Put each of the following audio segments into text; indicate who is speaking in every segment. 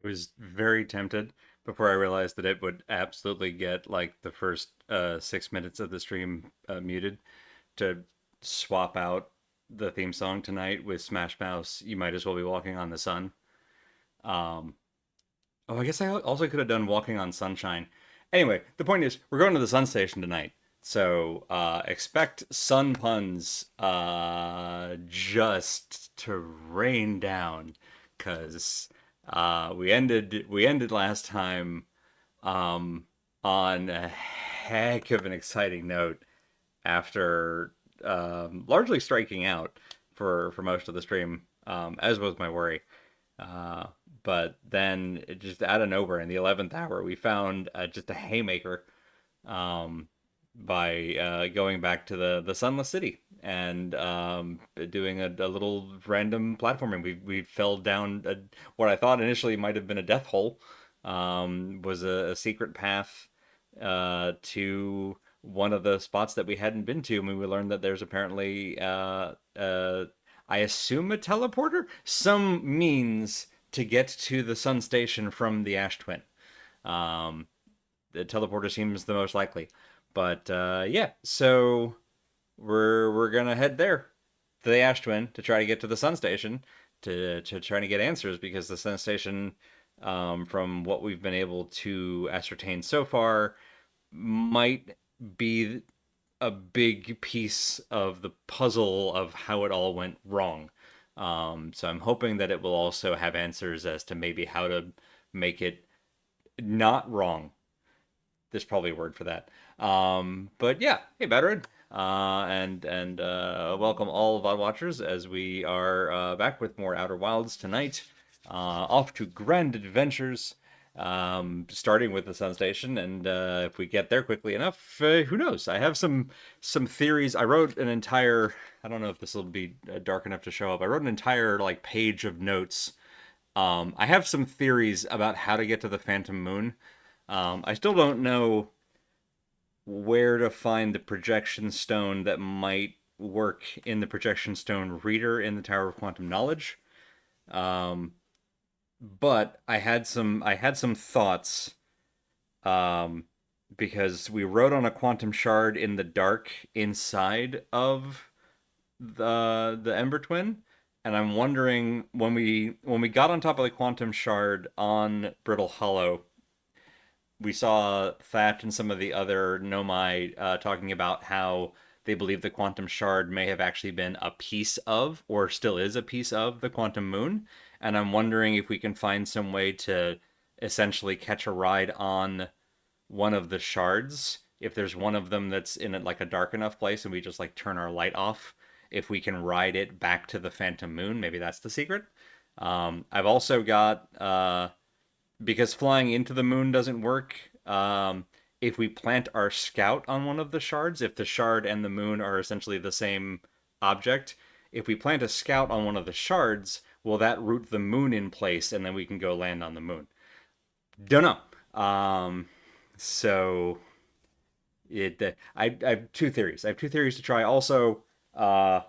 Speaker 1: I was very tempted before I realized that it would absolutely get like the first 6 minutes of the stream muted to swap out the theme song tonight with Smash Mouth. You might as well be walking on the sun. Um, oh, I guess I also could have done Walking on Sunshine. Anyway, the point is, we're going to the Sun Station tonight. So expect sun puns just to rain down, because we ended last time um, on a heck of an exciting note after largely striking out for most of the stream, as was my worry. Uh, but then it just out of nowhere in the 11th hour, we found just a haymaker um, by going back to the Sunless City and doing a little random platforming. We fell down what I thought initially might have been a death hole, was a secret path to one of the spots that we hadn't been to, and we learned that there's apparently I assume a teleporter, some means to get to the Sun Station from the Ash Twin. Um, the teleporter seems the most likely, but yeah, so we're gonna head there to the Ash Twin to try to get to the Sun Station to try to get answers, because the Sun Station, from what we've been able to ascertain so far, might be a big piece of the puzzle of how it all went wrong. So I'm hoping that it will also have answers as to maybe how to make it not wrong. There's probably a word for that. But yeah, hey, veteran, and welcome all VOD watchers as we are back with more Outer Wilds tonight. Off to grand adventures, starting with the Sun Station, and if we get there quickly enough, who knows? I have some theories. I wrote an entire. I don't know if this will be dark enough to show up. I wrote an entire like page of notes. I have some theories about how to get to the Phantom Moon. I still don't know where to find the projection stone that might work in the projection stone reader in the Tower of Quantum Knowledge. Um, but I had some thoughts, um, because we wrote on a quantum shard in the dark inside of the Ember Twin, and I'm wondering when we got on top of the quantum shard on Brittle Hollow, we saw Thatch and some of the other Nomai talking about how they believe the quantum shard may have actually been a piece of, or still is a piece of, the quantum moon. And I'm wondering if we can find some way to essentially catch a ride on one of the shards. If there's one of them that's in like a dark enough place and we just like turn our light off, if we can ride it back to the Phantom Moon, maybe that's the secret. I've also got because flying into the moon doesn't work. If we plant our scout on one of the shards, if the shard and the moon are essentially the same object, if we plant a scout on one of the shards, will that root the moon in place and then we can go land on the moon? Don't know. So I have two theories. I have two theories to try. Also, uh,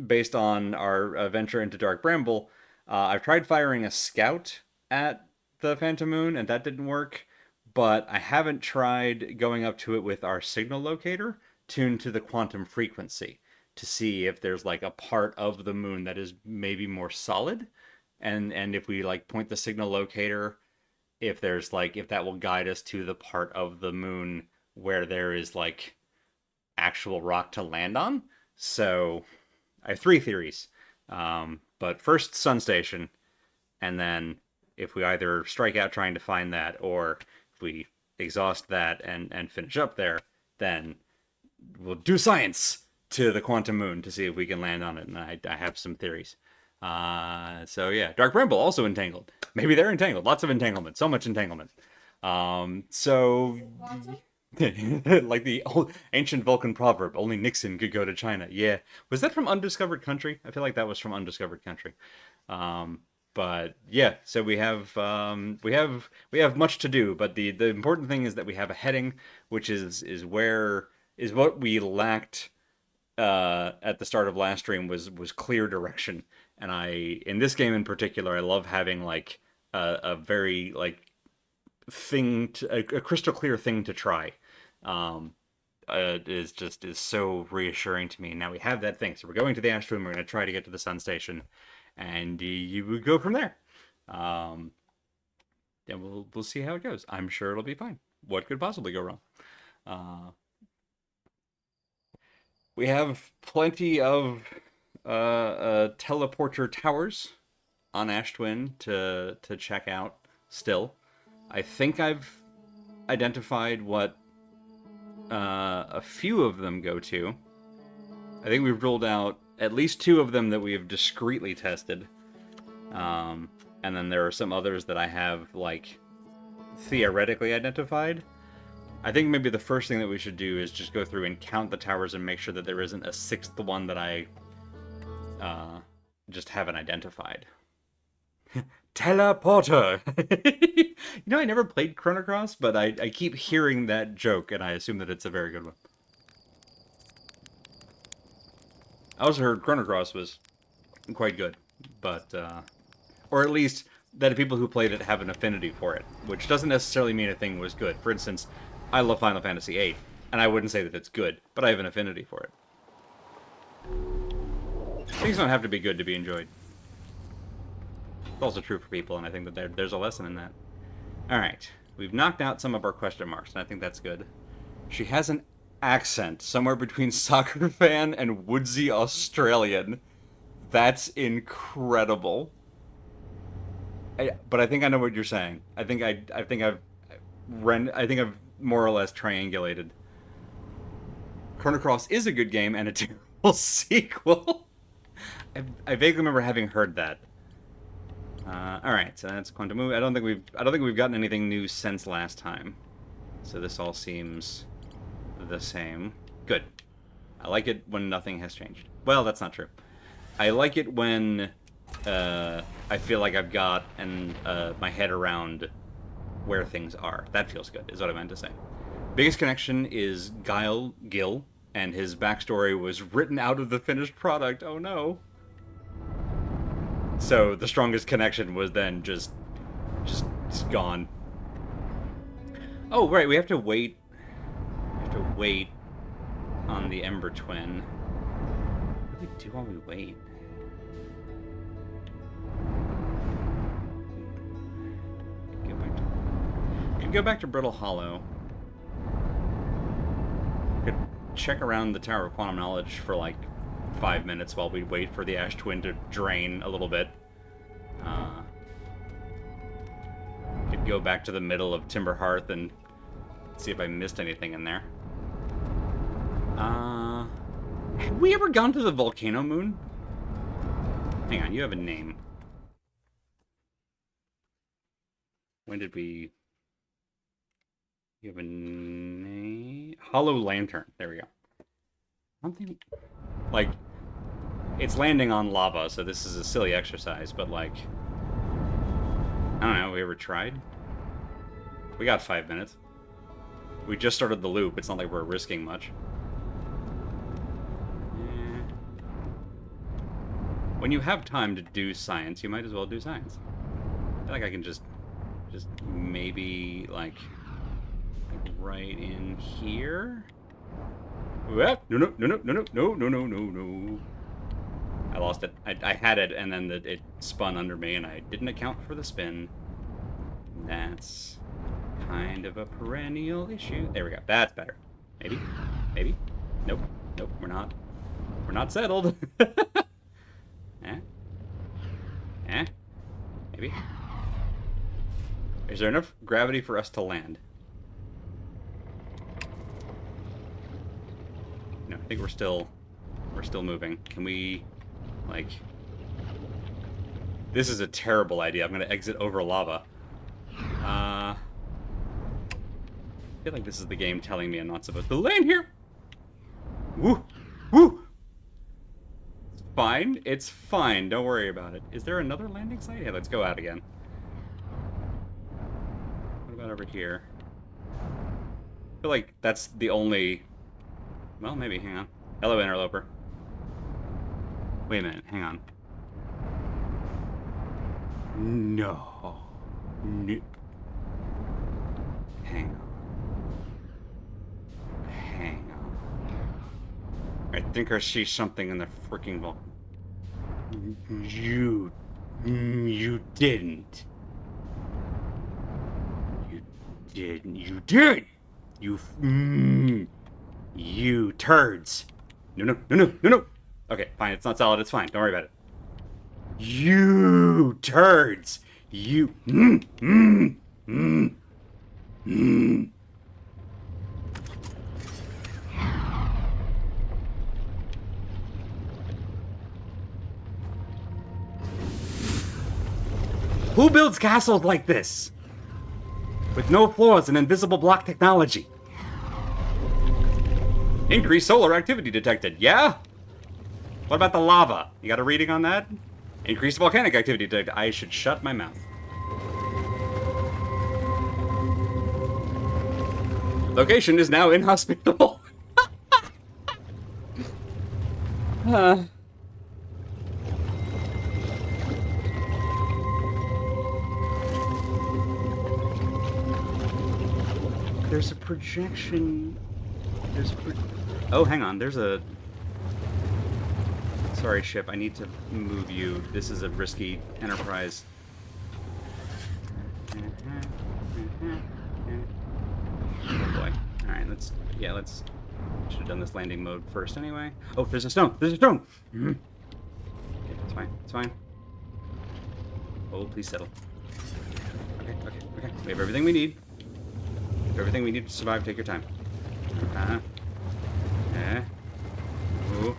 Speaker 1: based on our venture into Dark Bramble, I've tried firing a scout at the Phantom Moon, and that didn't work. But I haven't tried going up to it with our signal locator tuned to the quantum frequency to see if there's like a part of the moon that is maybe more solid, and if we like point the signal locator, if there's like if that will guide us to the part of the moon where there is like actual rock to land on. So I have three theories. But first, Sun Station, and then if we either strike out trying to find that, or if we exhaust that and finish up there, then we'll do science to the quantum moon to see if we can land on it. And I have some theories. So yeah, Dark Bramble also entangled. Maybe they're entangled. Lots of entanglement. So much entanglement. So like the old ancient Vulcan proverb, only Nixon could go to China. Yeah, was that from Undiscovered Country? I feel like that was from Undiscovered Country. Um, but yeah, so we have much to do, but the important thing is that we have a heading, which is what we lacked at the start of last stream was clear direction. And I in this game in particular, I love having like a very like a crystal clear thing to try. Um, is so reassuring to me. Now we have that thing, so we're going to the Ash Twin. We're going to try to get to the Sun Station, and you would go from there. Um, and we'll see how it goes. I'm sure it'll be fine. What could possibly go wrong? Uh, we have plenty of teleporter towers on Ash Twin to check out. Still, I think I've identified what a few of them go to. I think we've ruled out at least two of them that we have discreetly tested. And then there are some others that I have, like, theoretically identified. I think maybe the first thing that we should do is just go through and count the towers and make sure that there isn't a sixth one that I just haven't identified. Teleporter! You know, I never played Chrono Cross, but I keep hearing that joke, and I assume that it's a very good one. I also heard Chrono Cross was quite good, but, or at least that people who played it have an affinity for it, which doesn't necessarily mean a thing was good. For instance, I love Final Fantasy VIII, and I wouldn't say that it's good, but I have an affinity for it. Things don't have to be good to be enjoyed. It's also true for people, and I think that there's a lesson in that. Alright, we've knocked out some of our question marks, and I think that's good. She has an accent somewhere between soccer fan and woodsy Australian. That's incredible. But I think I know what you're saying. I think I've more or less triangulated. Chrono Cross is a good game and a terrible sequel. I vaguely remember having heard that. All right, so that's Quantum Move. I don't think we've gotten anything new since last time. So this all seems the same. Good. I like it when nothing has changed. Well, that's not true. I like it when I feel like I've got my head around where things are. That feels good, is what I meant to say. Biggest connection is Guile Gill, and his backstory was written out of the finished product. Oh no. So the strongest connection was then just gone. Oh, right, we have to wait. We have to wait on the Ember Twin. What do we do while we wait? Could go back to Brittle Hollow. Could check around the Tower of Quantum Knowledge for like 5 minutes while we wait for the Ash Twin to drain a little bit. Could go back to the middle of Timber Hearth and see if I missed anything in there. Have we ever gone to the Volcano Moon? Hang on, you have a name. When did we... You have a name? Hollow Lantern. There we go. I don't think... Like, it's landing on lava, so this is a silly exercise, but like... I don't know, have we ever tried? We got 5 minutes. We just started the loop, it's not like we're risking much. When you have time to do science, you might as well do science. I feel like I can just maybe, like right in here? No. I lost it. I had it, and then it spun under me, and I didn't account for the spin. That's kind of a perennial issue. There we go. That's better. Maybe? Maybe? Nope. Nope, we're not. We're not settled. Maybe? Is there enough gravity for us to land? No, I think we're still moving. Can we, like... This is a terrible idea. I'm gonna exit over lava. I feel like this is the game telling me I'm not supposed to land here. Woo! Woo! It's fine. It's fine. Don't worry about it. Is there another landing site? Yeah, let's go out again. What about over here? I feel like that's the only... Well, maybe. Hang on. Hello, interloper. Wait a minute. Hang on. No.
Speaker 2: N- Hang on. Hang on. I think I see something in the freaking vault. You didn't. You didn't. You did. You turds. No. Okay, fine. It's not solid. It's fine. Don't worry about it. You turds. You. Who builds castles like this? With no floors and invisible block technology.
Speaker 1: Increased solar activity detected. Yeah? What about the lava? You got a reading on that? Increased volcanic activity detected. I should shut my mouth. Location is now inhospitable.
Speaker 2: There's a projection. Oh, hang on. There's a. Sorry, ship. I need to move you. This is a risky enterprise. Oh boy. Alright, let's. Should have done this landing mode first anyway. Oh, there's a stone! There's a stone! Okay, it's fine. It's fine. Oh, please settle. Okay. We have everything we need. Everything we need to survive. Take your time. Ooh.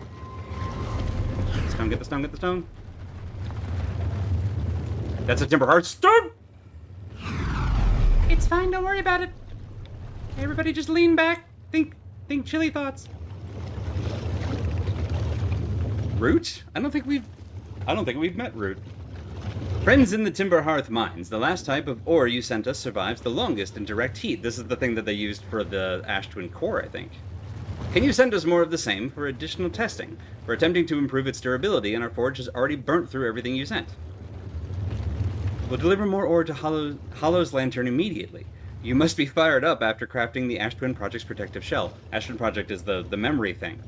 Speaker 2: Get the stone. That's a Timberhearth stone! It's fine, don't worry about it. Everybody just lean back. Think chilly thoughts.
Speaker 1: Root? I don't think we've met Root. Friends in the Timberhearth mines. The last type of ore you sent us survives the longest in direct heat. This is the thing that they used for the Ash Twin core, I think. Can you send us more of the same for additional testing? We're attempting to improve its durability, and our forge has already burnt through everything you sent. We'll deliver more ore to Hollow's Lantern immediately. You must be fired up after crafting the Ash Twin Project's protective shell. Ash Twin Project is the memory thing.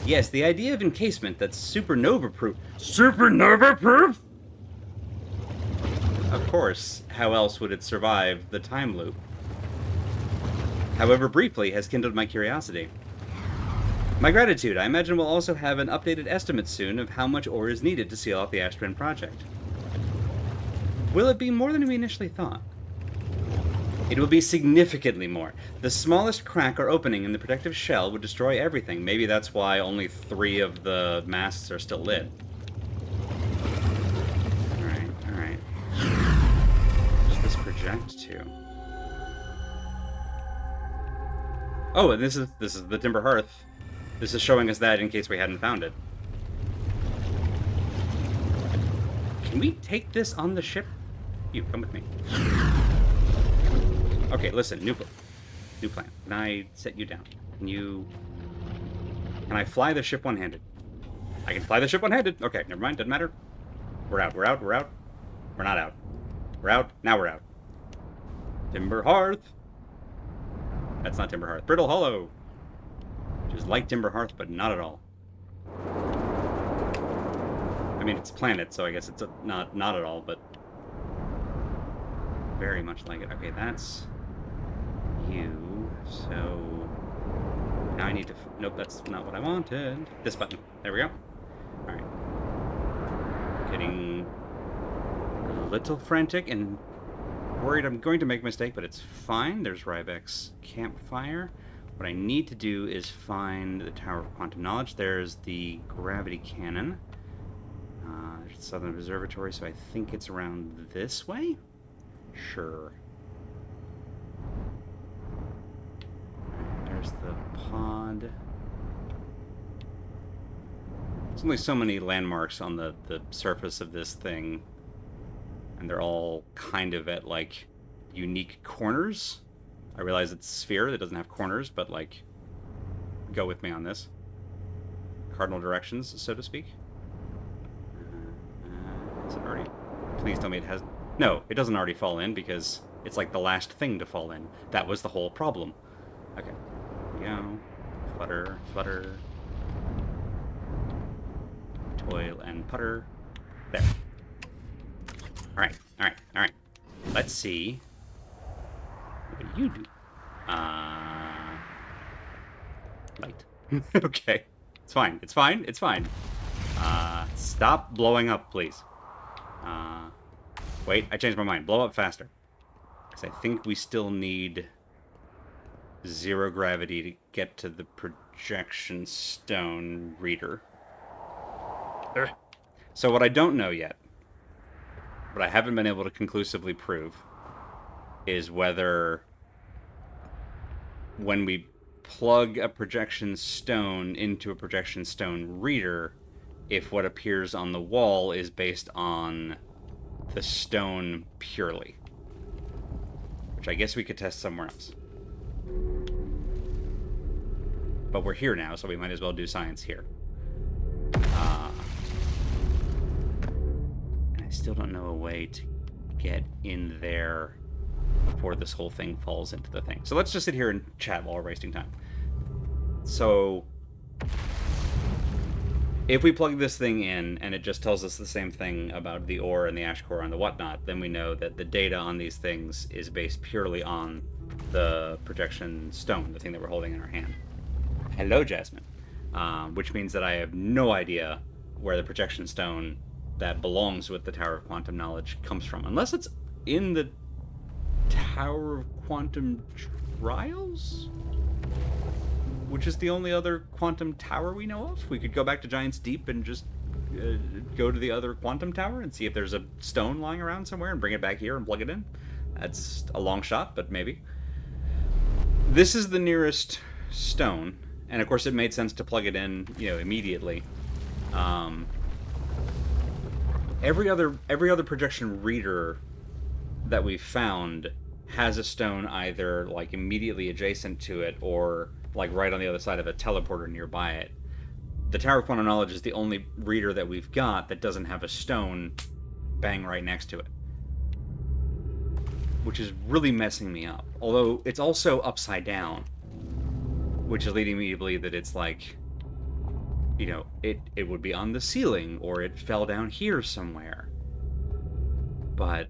Speaker 1: Yes, the idea of encasement that's supernova-proof.
Speaker 2: Supernova-proof?
Speaker 1: Of course, how else would it survive the time loop? However briefly, has kindled my curiosity. My gratitude. I imagine we'll also have an updated estimate soon of how much ore is needed to seal off the Ash Twin Project. Will it be more than we initially thought? It will be significantly more. The smallest crack or opening in the protective shell would destroy everything. Maybe that's why only 3 of the masts are still lit. Alright. What's this project to? Oh, and this is the Timberhearth. This is showing us that in case we hadn't found it. Can we take this on the ship? You, come with me. Okay, listen, new plan. Can I set you down? Can I fly the ship one-handed? I can fly the ship one-handed. Okay, never mind, doesn't matter. We're out. We're not out. We're out. Now we're out. Timberhearth. That's not Timberhearth. Brittle Hollow. Which is like Timberhearth, but not at all. I mean, it's a planet, so I guess it's not at all, but very much like it. Okay, that's you. So now I need to. Nope, that's not what I wanted. This button. There we go. All right. Getting a little frantic and worried I'm going to make a mistake, but it's fine. There's Rybek's campfire. What I need to do is find the Tower of Quantum Knowledge. There's the gravity cannon. There's the Southern Observatory, so I think it's around this way? Sure. There's the pod. There's only so many landmarks on the surface of this thing, and they're all kind of at, like, unique corners. I realize it's a sphere that doesn't have corners, but, like, go with me on this. Cardinal directions, so to speak. Is it already? Please tell me it has...
Speaker 2: No, it doesn't already fall in because it's like the last thing to fall in. That was the whole problem. Okay. Here we go. Flutter, flutter. Toil and putter. There. Alright, alright, alright. Let's see. What do you do? Light. Okay. It's fine. It's fine. It's fine. Stop blowing up, please. Wait, I changed my mind. Blow up faster. Because I think we still need 0 gravity to get to the projection stone reader. Ugh. So what I don't know yet, what I haven't been able to conclusively prove, is whether when we plug a projection stone into a projection stone reader, if what appears on the wall is based on the stone purely. Which I guess we could test somewhere else. But we're here now, so we might as well do science here. And I still don't know a way to get in there before this whole thing falls into the thing. So let's just sit here and chat while we're wasting time. So if we plug this thing in and it just tells us the same thing about the ore and the ash core and the whatnot, then we know that the data on these things is based purely on the projection stone, the thing that we're holding in our hand. Hello, Jasmine. Which means that I have no idea where the projection stone that belongs with the Tower of Quantum Knowledge comes from. Unless it's in the Tower of Quantum Trials? Which is the only other quantum tower we know of. We could go back to Giant's Deep and just go to the other quantum tower and see if there's a stone lying around somewhere and bring it back here and plug it in. That's a long shot, but maybe. This is the nearest stone, and of course it made sense to plug it in, immediately. Every other projection reader that we've found has a stone either like immediately adjacent to it or like right on the other side of a teleporter nearby it. The Tower of Quantum Knowledge is the only reader that we've got that doesn't have a stone bang right next to it. Which is really messing me up. Although it's also upside down. Which is leading me to believe that it's like, it would be on the ceiling or it fell down here somewhere. But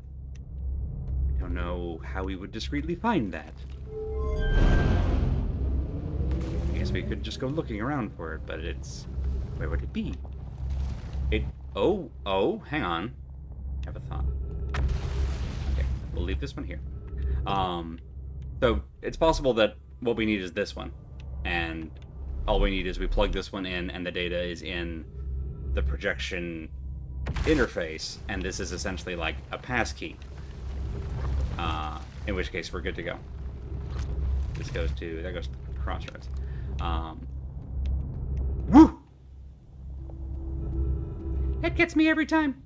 Speaker 2: I don't know how we would discreetly find that. I guess we could just go looking around for it, but where would it be? Hang on. I have a thought. Okay, we'll leave this one here. So it's possible that what we need is this one, and all we need is we plug this one in, and the data is in the projection interface, and this is essentially like a passkey. In which case we're good to go. That goes to Crossroads. Woo! That gets me every time.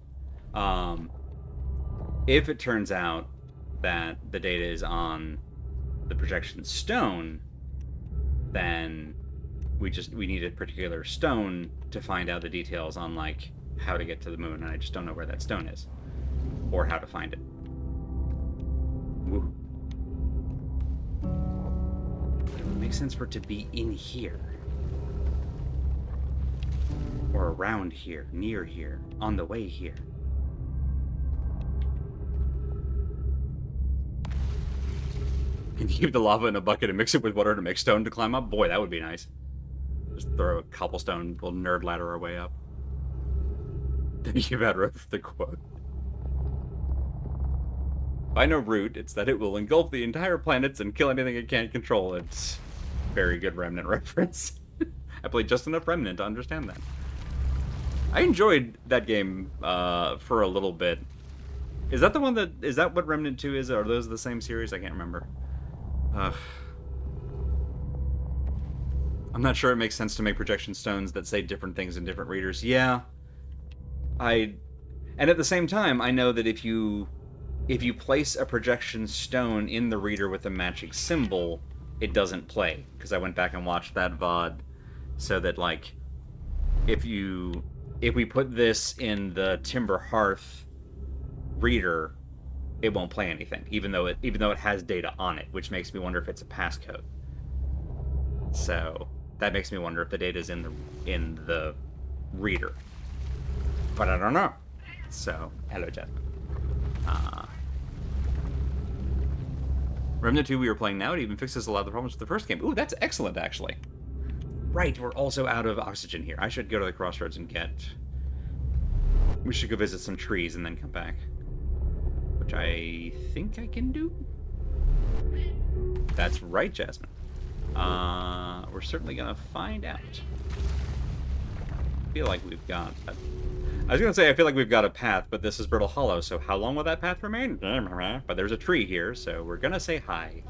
Speaker 2: If it turns out that the data is on the projection stone, then we need a particular stone to find out the details on like how to get to the moon, and I just don't know where that stone is or how to find it. Woo. It would make sense for it to be in here. Or around here, near here, on the way here. Can you keep the lava in a bucket and mix it with water to make stone to climb up? Boy, that would be nice. Just throw a cobblestone, little nerd ladder our way up. Thank you, Bad Road, for the quote. By no root, it's that it will engulf the entire planets and kill anything it can't control. It's very good Remnant reference. I played just enough Remnant to understand that. I enjoyed that game for a little bit. Is that what Remnant 2 is? Are those the same series? I can't remember. I'm not sure it makes sense to make projection stones that say different things in different readers. Yeah. And at the same time, I know that if you place a projection stone in the reader with a matching symbol, it doesn't play. Because I went back and watched that VOD, so that like, if we put this in the Timber Hearth reader it won't play anything, even though it has data on it, which makes me wonder if it's a passcode. So that makes me wonder if the data is in the reader. But I don't know. So hello, Jeff. Remnant 2 we were playing now, it even fixes a lot of the problems with the first game. Ooh, that's excellent, actually. Right, we're also out of oxygen here. I should go to the crossroads and get... We should go visit some trees and then come back. Which I think I can do? That's right, Jasmine. We're certainly gonna find out. I feel like we've got... I was gonna say I feel like we've got a path, but this is Brittle Hollow, so how long will that path remain? But there's a tree here, so we're gonna say hi.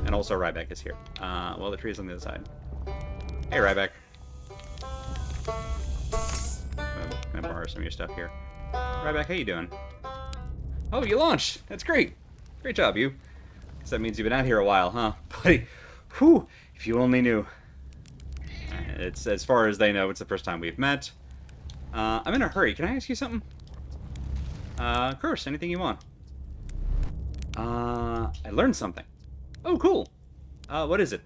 Speaker 2: And also Ryback is here. Well, the tree is on the other side. Hey, Ryback. I'm gonna borrow some of your stuff here. Ryback, how you doing? Oh, you launched! That's great! Great job, you. Guess that means you've been out here a while, huh? Buddy, whew, if you only knew. It's, as far as they know, it's the first time we've met. I'm in a hurry. Can I ask you something? Of course, anything you want. I learned something. Oh, cool. What is it?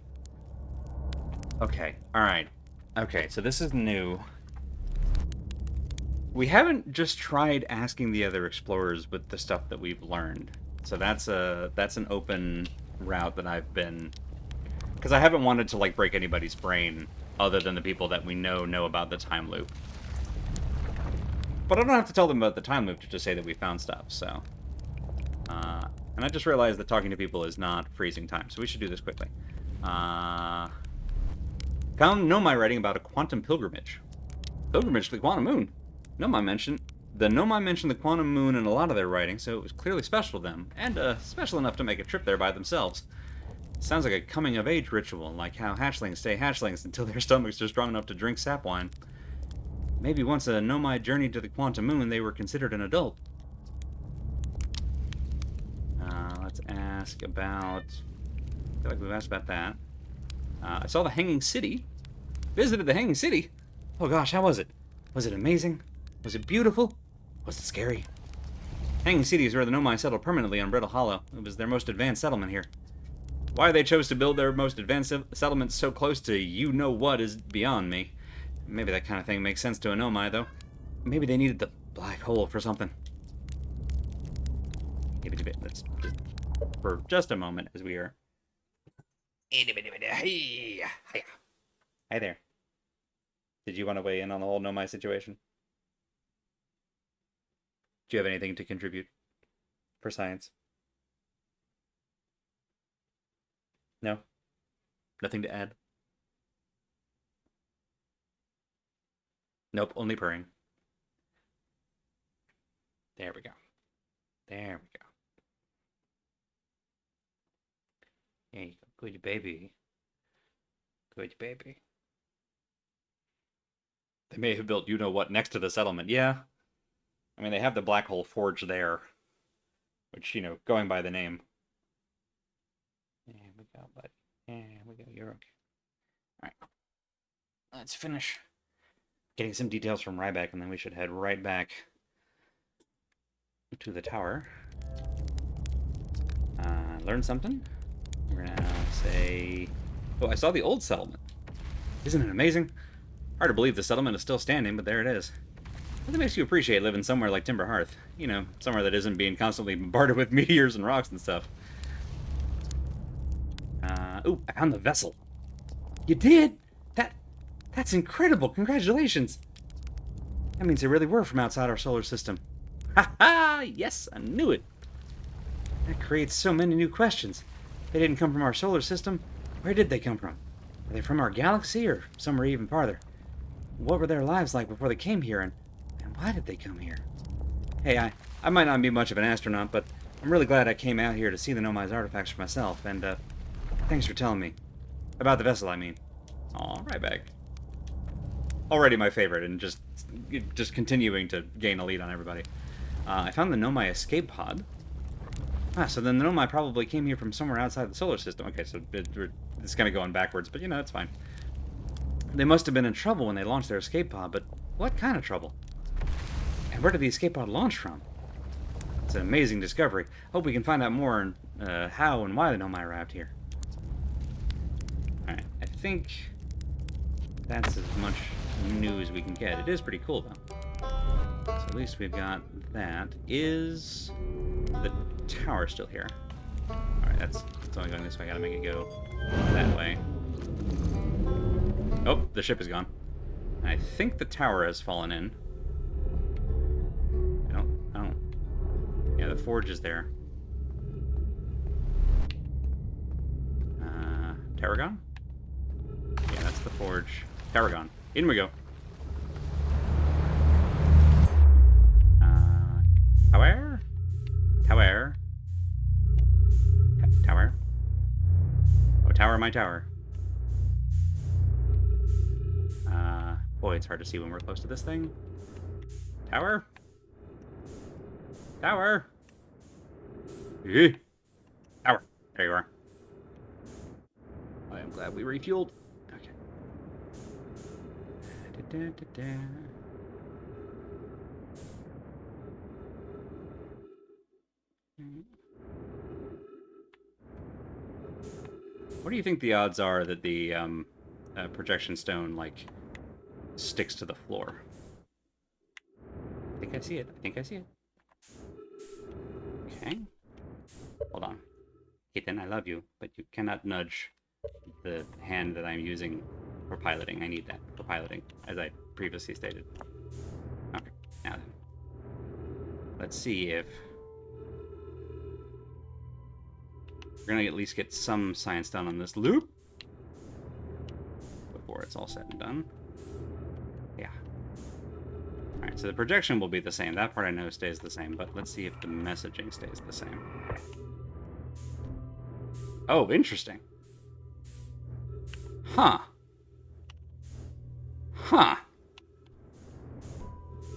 Speaker 2: Okay, alright. Okay, so this is new. We haven't just tried asking the other explorers with the stuff that we've learned. So that's an open route that I've been... Because I haven't wanted to, like, break anybody's brain other than the people that we know about the time loop. But I don't have to tell them about the time loop to just say that we found stuff, so... and I just realized that talking to people is not freezing time, so we should do this quickly. Found Nomai writing about a quantum pilgrimage. Pilgrimage to the quantum moon. Nomai mentioned the quantum moon in a lot of their writing, so it was clearly special to them, and special enough to make a trip there by themselves. Sounds like a coming-of-age ritual, like how hatchlings stay hatchlings until their stomachs are strong enough to drink sap wine. Maybe once a Nomai journeyed to the quantum moon, they were considered an adult. Let's ask about... I feel like we've asked about that. I saw the Hanging City. Visited the Hanging City. Oh gosh, how was it? Was it amazing? Was it beautiful? Was it scary? Hanging City is where the Nomai settled permanently on Brittle Hollow. It was their most advanced settlement here. Why they chose to build their most advanced settlement so close to you-know-what is beyond me. Maybe that kind of thing makes sense to a Nomai, though. Maybe they needed the black hole for something. Let's just, for just a moment, as we are... Hi there. Did you want to weigh in on the whole Nomai situation? Do you have anything to contribute for science? No? Nothing to add? Nope, only purring. There we go. There we go. There you go. Good baby. Good baby. They may have built you-know-what next to the settlement. Yeah. I mean, they have the Black Hole Forge there. Which, you know, going by the name. There we go, buddy. There we go. You're okay. Alright. Let's finish getting some details from Ryback, and then we should head right back to the tower. Learn something. We're gonna say... Oh, I saw the old settlement. Isn't it amazing? Hard to believe the settlement is still standing, but there it is. That makes you appreciate living somewhere like Timber Hearth. You know, somewhere that isn't being constantly bombarded with meteors and rocks and stuff. Ooh, I found the vessel. You did? That's incredible. Congratulations. That means they really were from outside our solar system. Ha ha! Yes, I knew it. That creates so many new questions. They didn't come from our solar system. Where did they come from? Were they from our galaxy or somewhere even farther? What were their lives like before they came here, and why did they come here? Hey, I might not be much of an astronaut, but I'm really glad I came out here to see the Nomai's artifacts for myself, and thanks for telling me. About the vessel, I mean. Aw, right back. Already my favorite, and just continuing to gain a lead on everybody. I found the Nomai escape pod. So then the Nomai probably came here from somewhere outside the solar system. Okay, so it's kind of going backwards, but you know, it's fine. They must have been in trouble when they launched their escape pod, but what kind of trouble? And where did the escape pod launch from? It's an amazing discovery. Hope we can find out more on how and why the Nomai arrived here. Alright, I think that's as much news we can get. It is pretty cool, though. So at least we've got that. Is the tower still here? Alright, it's only going this way. I gotta make it go that way. Oh, the ship is gone. And I think the tower has fallen in. I don't. Yeah, the forge is there. Tower gone? Yeah, that's the forge. Tower gone. In we go. Tower? Tower? Tower? Oh, tower, my tower. Boy, it's hard to see when we're close to this thing. Tower? Tower? Tower. There you are. I am glad we refueled. Okay. What do you think the odds are that the projection stone, like, sticks to the floor? I think I see it. I think I see it. Okay. Hold on. Ethan, I love you, but you cannot nudge the hand that I'm using for piloting. I need that for piloting, as I previously stated. Okay, now then. Let's see if we're gonna at least get some science done on this loop before it's all said and done. Yeah. Alright, so the projection will be the same. That part I know stays the same, but let's see if the messaging stays the same. Oh, interesting. Huh. Huh.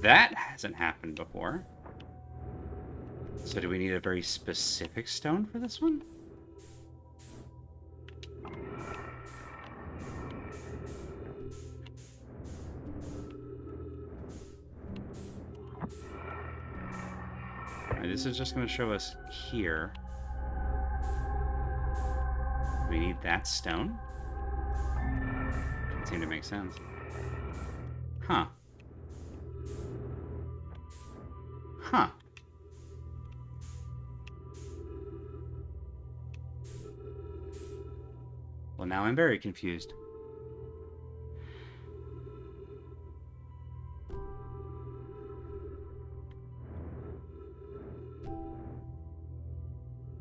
Speaker 2: That hasn't happened before. So do we need a very specific stone for this one? Alright, this is just going to show us here. We need that stone? Doesn't seem to make sense. Huh. Huh. Well, now I'm very confused. Let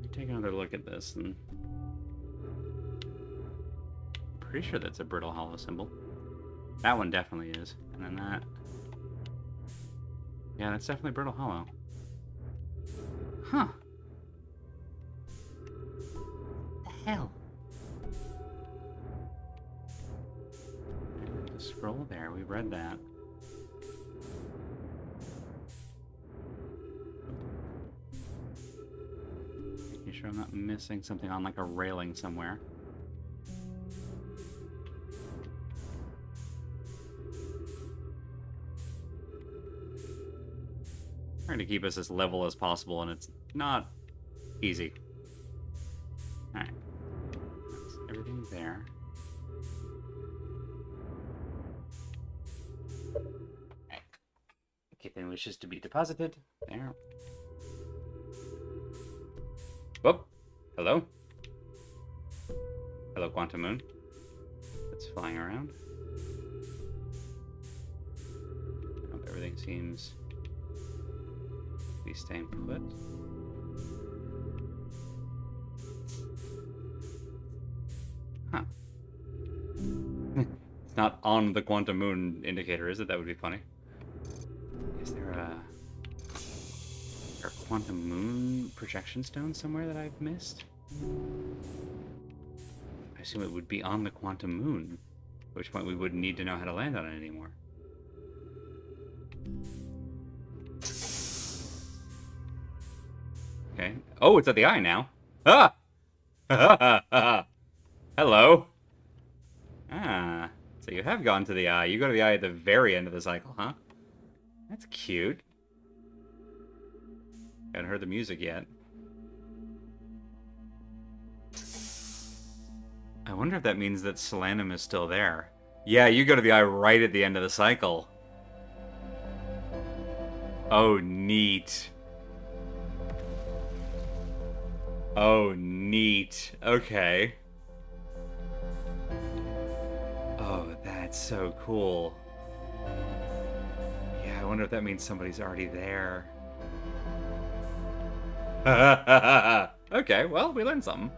Speaker 2: me take another look at this, and I'm pretty sure that's a brittle hollow symbol. That one definitely is. And then that. Yeah, that's definitely brittle hollow. Huh. The hell? The scroll there, we read that. Making sure I'm not missing something on like a railing somewhere. Trying to keep us as level as possible, and it's not easy. Alright. That's everything there. Alright. Keeping wishes to be deposited. There. Whoop. Hello? Hello, Quantum Moon. It's flying around. I hope everything seems to be staying put. Huh. It's not on the Quantum Moon indicator, is it? That would be funny. Is there a Quantum Moon projection stone somewhere that I've missed? I assume it would be on the Quantum Moon, at which point we wouldn't need to know how to land on it anymore. Okay. Oh, it's at the eye now. Ah! Hello. Ah. So you have gone to the eye. You go to the eye at the very end of the cycle, huh? That's cute. Haven't heard the music yet. I wonder if that means that Solanum is still there. Yeah, you go to the eye right at the end of the cycle. Oh, neat. Oh, neat. Okay. Oh, that's so cool. Yeah, I wonder if that means somebody's already there. Okay, well, we learned something.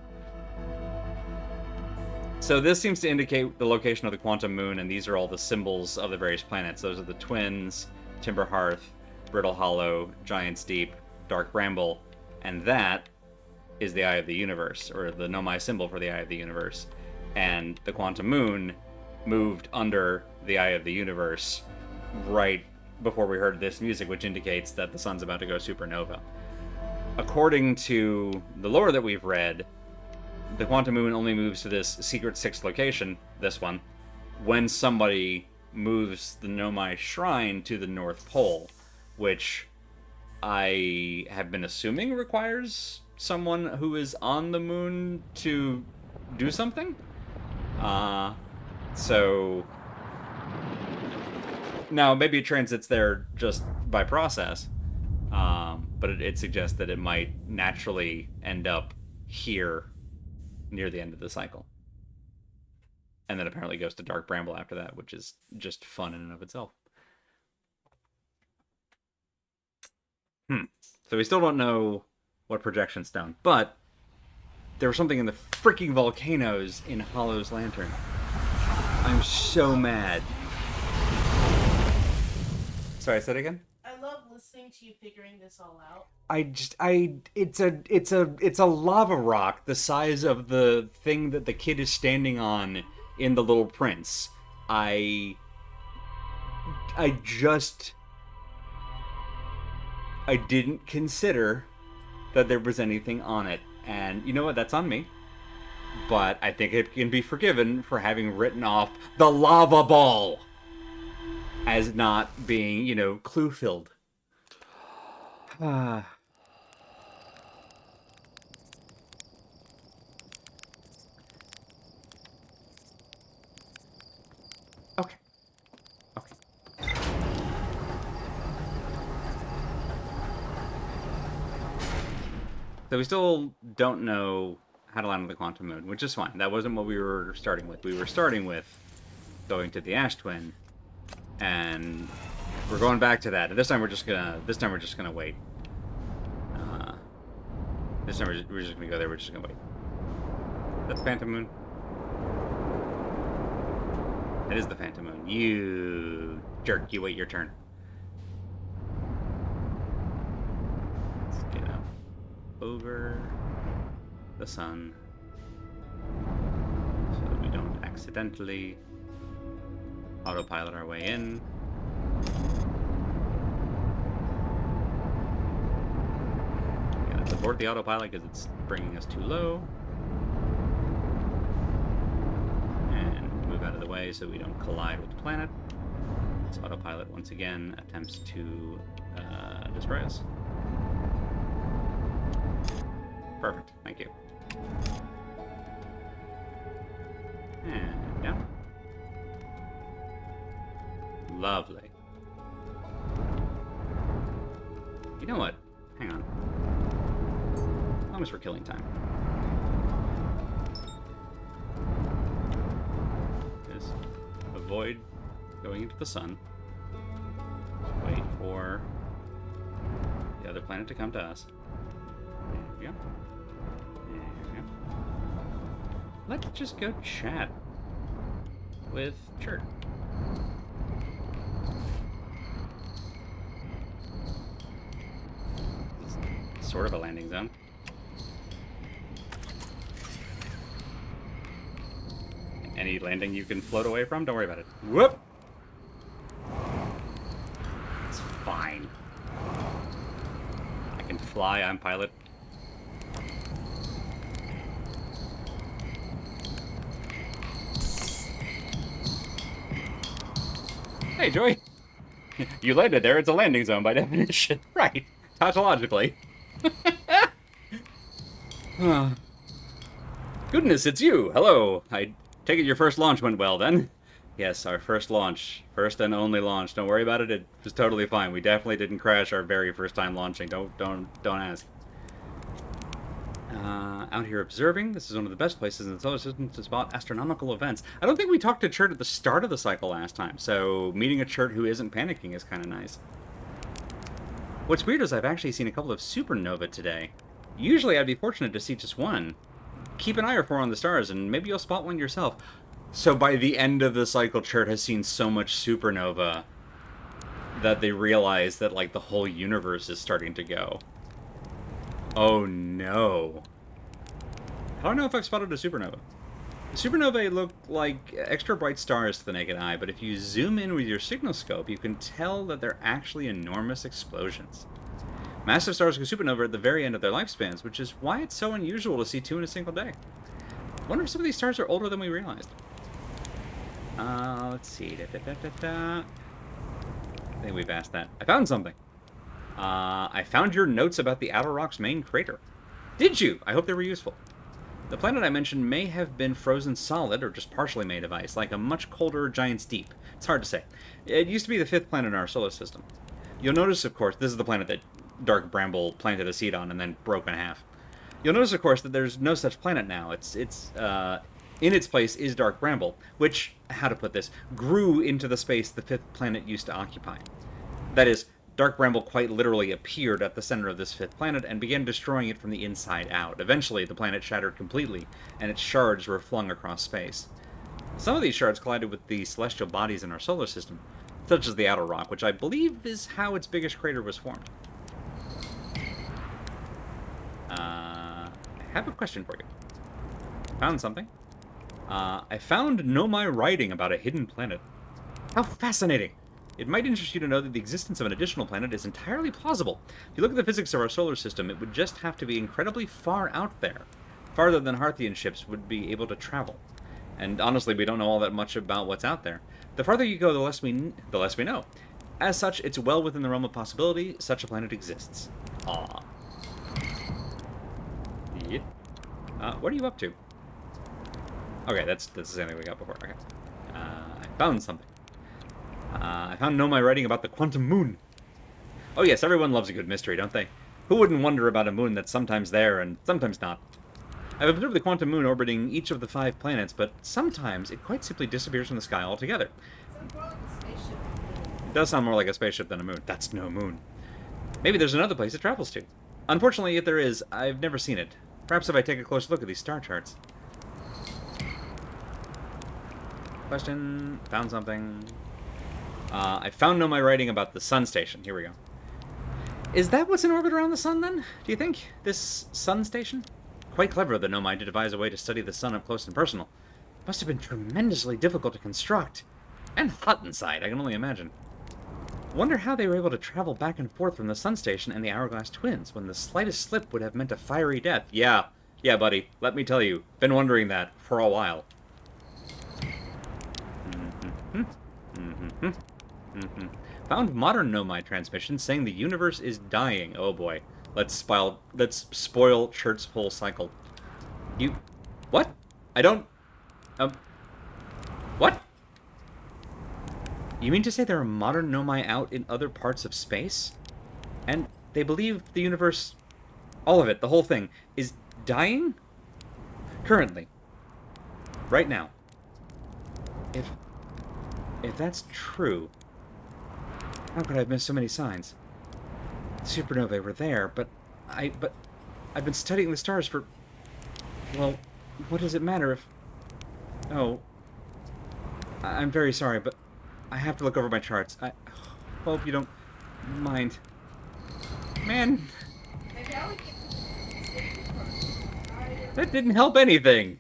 Speaker 2: So this seems to indicate the location of the quantum moon, and these are all the symbols of the various planets. Those are the Twins, Timber Hearth, Brittle Hollow, Giant's Deep, Dark Bramble, and that is the Eye of the Universe, or the Nomai symbol for the Eye of the Universe. And the quantum moon moved under the Eye of the Universe right before we heard this music, which indicates that the sun's about to go supernova. According to the lore that we've read, the quantum moon only moves to this secret sixth location, this one, when somebody moves the Nomai shrine to the North Pole, which I have been assuming requires someone who is on the moon to do something. So now maybe it transits there just by process, but it suggests that it might naturally end up here near the end of the cycle. And then apparently goes to Dark Bramble after that, which is just fun in and of itself. So we still don't know what projection stone, but there was something in the freaking volcanoes in Hollow's Lantern. I'm so mad. Sorry, say it again?
Speaker 3: I love listening to you figuring this all out.
Speaker 2: It's a lava rock the size of the thing that the kid is standing on in The Little Prince. I didn't consider that there was anything on it. And you know what? That's on me. But I think it can be forgiven for having written off the lava ball as not being, clue-filled. Okay. Okay. So we still don't know how to land on the quantum moon, which is fine. That wasn't what we were starting with. We were starting with going to the Ash Twin, and we're going back to that. And this time we're just gonna wait. This time we're just gonna go there. We're just gonna wait. That's the Phantom Moon. It is the Phantom Moon. You jerk! You wait your turn. Let's get up over the sun so that we don't accidentally autopilot our way in. Yeah, let's abort the autopilot because it's bringing us too low. And move out of the way so we don't collide with the planet. This autopilot once again attempts to destroy us. Perfect, thank you. And down. Lovely. You know what? Hang on. As long as we're killing time. Just avoid going into the sun. Wait for the other planet to come to us. There we go. There we go. Let's just go chat with Chert. Sort of a landing zone. Any landing you can float away from, don't worry about it. Whoop! It's fine. I can fly, I'm pilot. Hey, Joy! You landed there, it's a landing zone by definition. Right, tautologically. Ah. Goodness, it's you! Hello! I take it your first launch went well, then? Yes, our first launch. First and only launch. Don't worry about it, it was totally fine. We definitely didn't crash our very first time launching. Don't ask. Out here observing. This is one of the best places in the solar system to spot astronomical events. I don't think we talked to Chert at the start of the cycle last time, so meeting a Chert who isn't panicking is kind of nice. What's weird is I've actually seen a couple of supernovae today. Usually I'd be fortunate to see just one. Keep an eye out for on the stars, and maybe you'll spot one yourself. So by the end of the cycle, Chert has seen so much supernova that they realize that, like, the whole universe is starting to go. Oh no. I don't know if I've spotted a supernova. Supernovae look like extra bright stars to the naked eye, but if you zoom in with your signal scope, you can tell that they're actually enormous explosions. Massive stars go supernova at the very end of their lifespans, which is why it's so unusual to see two in a single day. I wonder if some of these stars are older than we realized. Let's see. I think we've asked that. I found something. I found your notes about the Outer Rock's main crater. Did you? I hope they were useful. The planet I mentioned may have been frozen solid or just partially made of ice, like a much colder Giant's Deep. It's hard to say. It used to be the 5th planet in our solar system. You'll notice, of course, this is the planet that Dark Bramble planted a seed on and then broke in half. You'll notice, of course, that there's no such planet now. In its place is Dark Bramble, which, how to put this, grew into the space the 5th planet used to occupy. That is, Dark Bramble quite literally appeared at the center of this 5th planet and began destroying it from the inside out. Eventually, the planet shattered completely, and its shards were flung across space. Some of these shards collided with the celestial bodies in our solar system, such as the Outer Rock, which I believe is how its biggest crater was formed. I have a question for you. Found something. I found Nomai writing about a hidden planet. How fascinating! It might interest you to know that the existence of an additional planet is entirely plausible. If you look at the physics of our solar system, it would just have to be incredibly far out there, farther than Hearthian ships would be able to travel. And honestly, we don't know all that much about what's out there. The farther you go, the less we know. As such, it's well within the realm of possibility such a planet exists. Aww. Yep. What are you up to? Okay, that's the same thing we got before. Okay. I found something. I found Nomai writing about the quantum moon. Oh yes, everyone loves a good mystery, don't they? Who wouldn't wonder about a moon that's sometimes there and sometimes not? I've observed the quantum moon orbiting each of the 5 planets, but sometimes it quite simply disappears from the sky altogether. It does sound more like a spaceship than a moon. That's no moon. Maybe there's another place it travels to. Unfortunately, if there is, I've never seen it. Perhaps if I take a close look at these star charts. Question. Found something. I found Nomai writing about the sun station. Here we go. Is that what's in orbit around the sun, then? Do you think? This sun station? Quite clever of the Nomai to devise a way to study the sun up close and personal. Must have been tremendously difficult to construct. And hot inside, I can only imagine. Wonder how they were able to travel back and forth from the sun station and the Hourglass Twins when the slightest slip would have meant a fiery death. Yeah, buddy. Let me tell you. Been wondering that for a while. Found modern Nomai transmissions saying the universe is dying. Oh boy. Let's spoil Chert's whole cycle. You... What? I don't... What? You mean to say there are modern Nomai out in other parts of space? And they believe the universe... all of it, the whole thing, is dying? Currently. Right now. If that's true... how could I have missed so many signs? Supernovae were there, but I've been studying the stars for... well, what does it matter if... oh... I'm very sorry, but I have to look over my charts. I hope you don't mind. Man! That didn't help anything!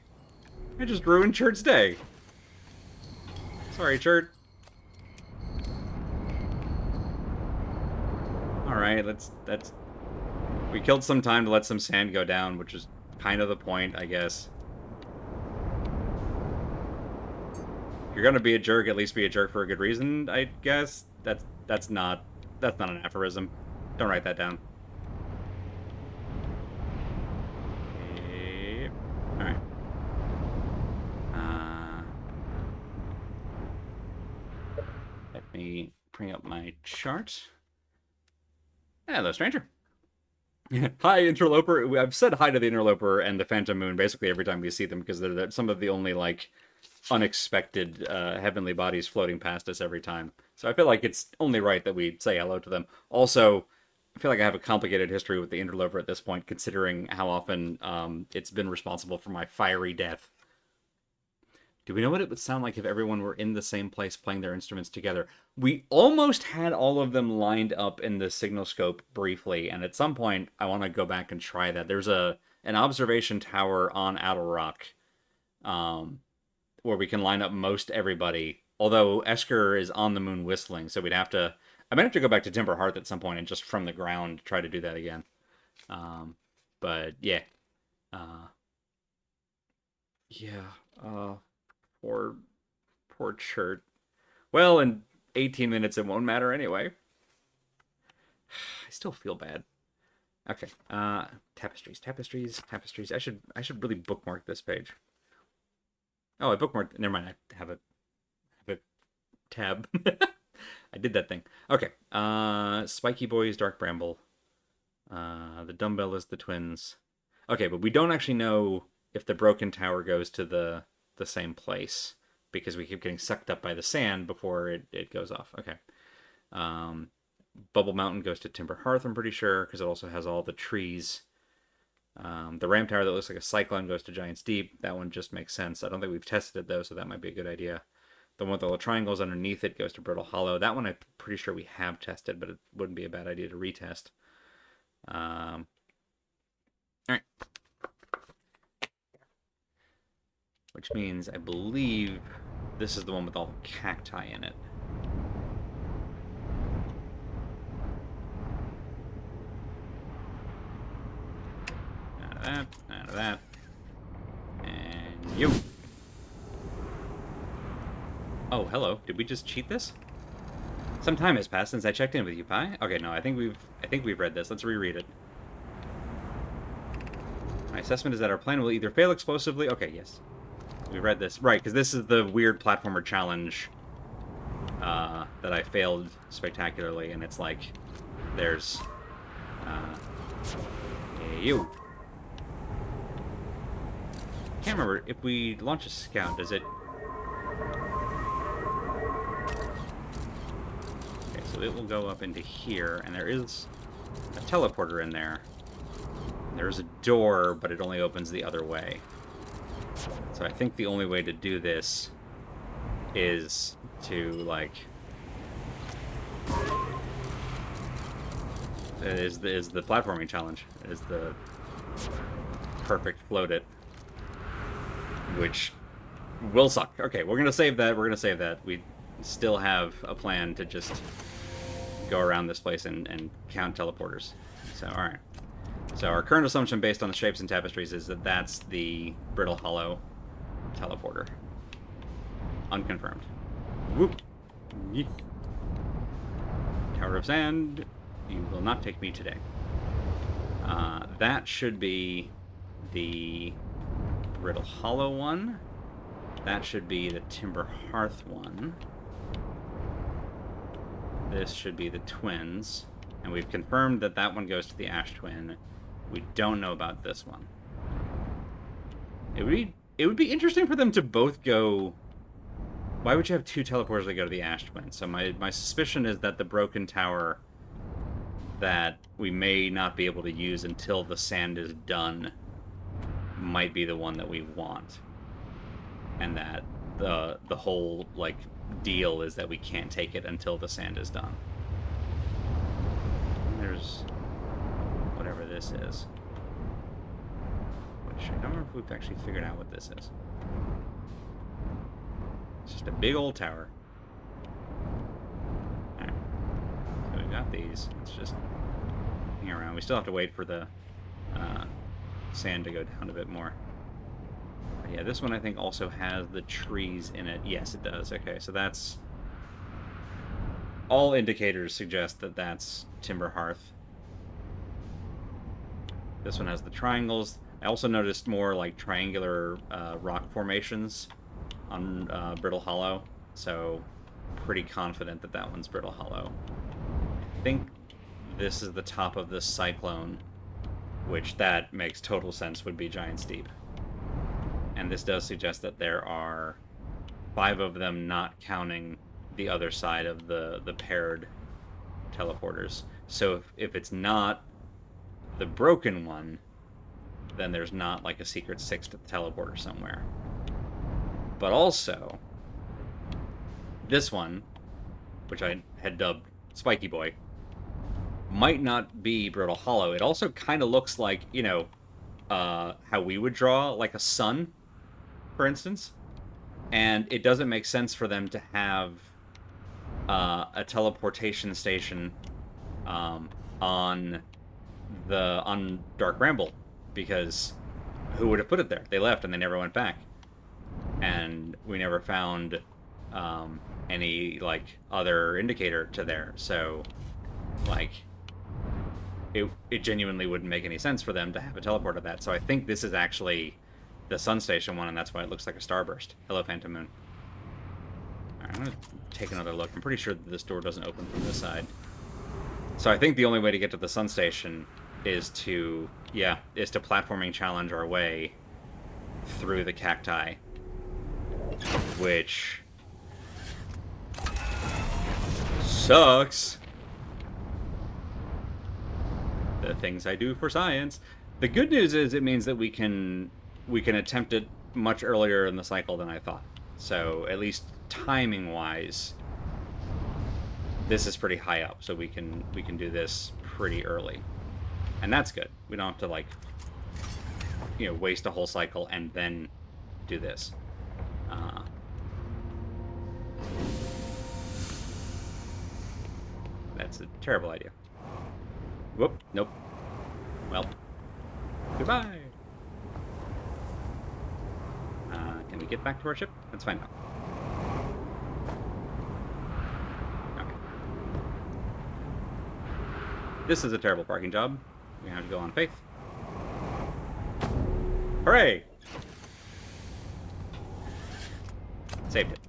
Speaker 2: I just ruined Chert's day. Sorry, Chert. Alright, that's... we killed some time to let some sand go down, which is kind of the point, I guess. If you're gonna be a jerk, at least be a jerk for a good reason, I guess. That's not an aphorism. Don't write that down. chart. Hello, stranger. Hi, interloper. I've said hi to the interloper and the Phantom Moon basically every time we see them because they're some of the only like unexpected heavenly bodies floating past us every time. So I feel like it's only right that we say hello to them. Also, I feel like I have a complicated history with the interloper at this point, considering how often it's been responsible for my fiery death. Do we know what it would sound like if everyone were in the same place playing their instruments together? We almost had all of them lined up in the signal scope briefly, and at some point I want to go back and try that. There's an observation tower on Outer Rock, where we can line up most everybody. Although Esker is on the moon whistling, so we'd have to. I might have to go back to Timber Hearth at some point and just from the ground try to do that again. But yeah, yeah. Poor Chert. Well, in 18 minutes it won't matter anyway. I still feel bad. Okay. Tapestries. I should really bookmark this page. Oh, I bookmarked. Never mind. I have a tab. I did that thing. Okay. Spiky Boys, Dark Bramble. The Dumbbell is the twins. Okay, but we don't actually know if the Broken Tower goes to the same place because we keep getting sucked up by the sand before it goes off. Okay. Bubble Mountain goes to Timber Hearth, I'm pretty sure, because it also has all the trees. The Ram Tower that looks like a cyclone goes to Giant's Deep. That one just makes sense. I don't think we've tested it, though, so that might be a good idea. The one with all the triangles underneath it goes to Brittle Hollow. That one I'm pretty sure we have tested, but it wouldn't be a bad idea to retest. All right. Which means I believe this is the one with all the cacti in it. Out of that. And you. Oh, hello. Did we just cheat this? Some time has passed since I checked in with you, Pi. Okay, no, I think we've read this. Let's reread it. My assessment is that our plan will either fail explosively. Okay, yes. We read this. Right, because this is the weird platformer challenge that I failed spectacularly, and it's like, there's... you. Can't remember, if we launch a scout, does it... Okay, so it will go up into here, and there is a teleporter in there. There's a door, but it only opens the other way. So I think the only way to do this is to, like... is the platforming challenge. Is the perfect float it. Which will suck. Okay, we're gonna save that. We still have a plan to just go around this place and count teleporters. So, alright. So our current assumption based on the shapes and tapestries is that that's the Brittle Hollow teleporter. Unconfirmed. Whoop. Yeet. Tower of Sand, you will not take me today. That should be the Brittle Hollow one. That should be the Timber Hearth one. This should be the twins. And we've confirmed that that one goes to the Ash Twin. We don't know about this one. It would be interesting for them to both go... Why would you have two teleporters that go to the Ash Twin? So my suspicion is that the Broken Tower that we may not be able to use until the sand is done might be the one that we want. And that the whole, like, deal is that we can't take it until the sand is done. There's whatever this is. Which I don't know if we've actually figured out what this is. It's just a big old tower. Alright. So we've got these. Let's just hang around. We still have to wait for the sand to go down a bit more. But yeah, this one I think also has the trees in it. Yes, it does. Okay, so that's... All indicators suggest that that's Timber Hearth. This one has the triangles. I also noticed more like triangular rock formations on Brittle Hollow, so pretty confident that that one's Brittle Hollow.
Speaker 1: think this is the top of this cyclone, which that makes total sense would be Giant's Deep. And this does suggest that there are 5 of them, not counting the other side of the paired teleporters. So if it's not the broken one, then there's not like a secret 6th teleporter somewhere. But also, this one, which I had dubbed Spiky Boy, might not be Brittle Hollow. It also kind of looks like, you know, how we would draw like a sun, for instance. And it doesn't make sense for them to have a teleportation station on Dark Bramble, because who would have put it there? They left and they never went back, and we never found any like other indicator to there. So like it genuinely wouldn't make any sense for them to have a teleport of that. So I think this is actually the Sun Station one, and that's why it looks like a starburst. Hello, Phantom Moon. Alright, I'm gonna take another look. I'm pretty sure that this door doesn't open from this side. So I think the only way to get to the Sun Station is to platforming challenge our way through the cacti, which sucks. The things I do for science. The good news is it means that we can attempt it much earlier in the cycle than I thought. So at least timing wise, this is pretty high up, so we can do this pretty early, and that's good. We don't have to like, you know, waste a whole cycle and then do this. That's a terrible idea. Whoop, nope. Well, goodbye. Can we get back to our ship? That's fine now. Okay. This is a terrible parking job. We have to go on faith. Hooray! Saved it.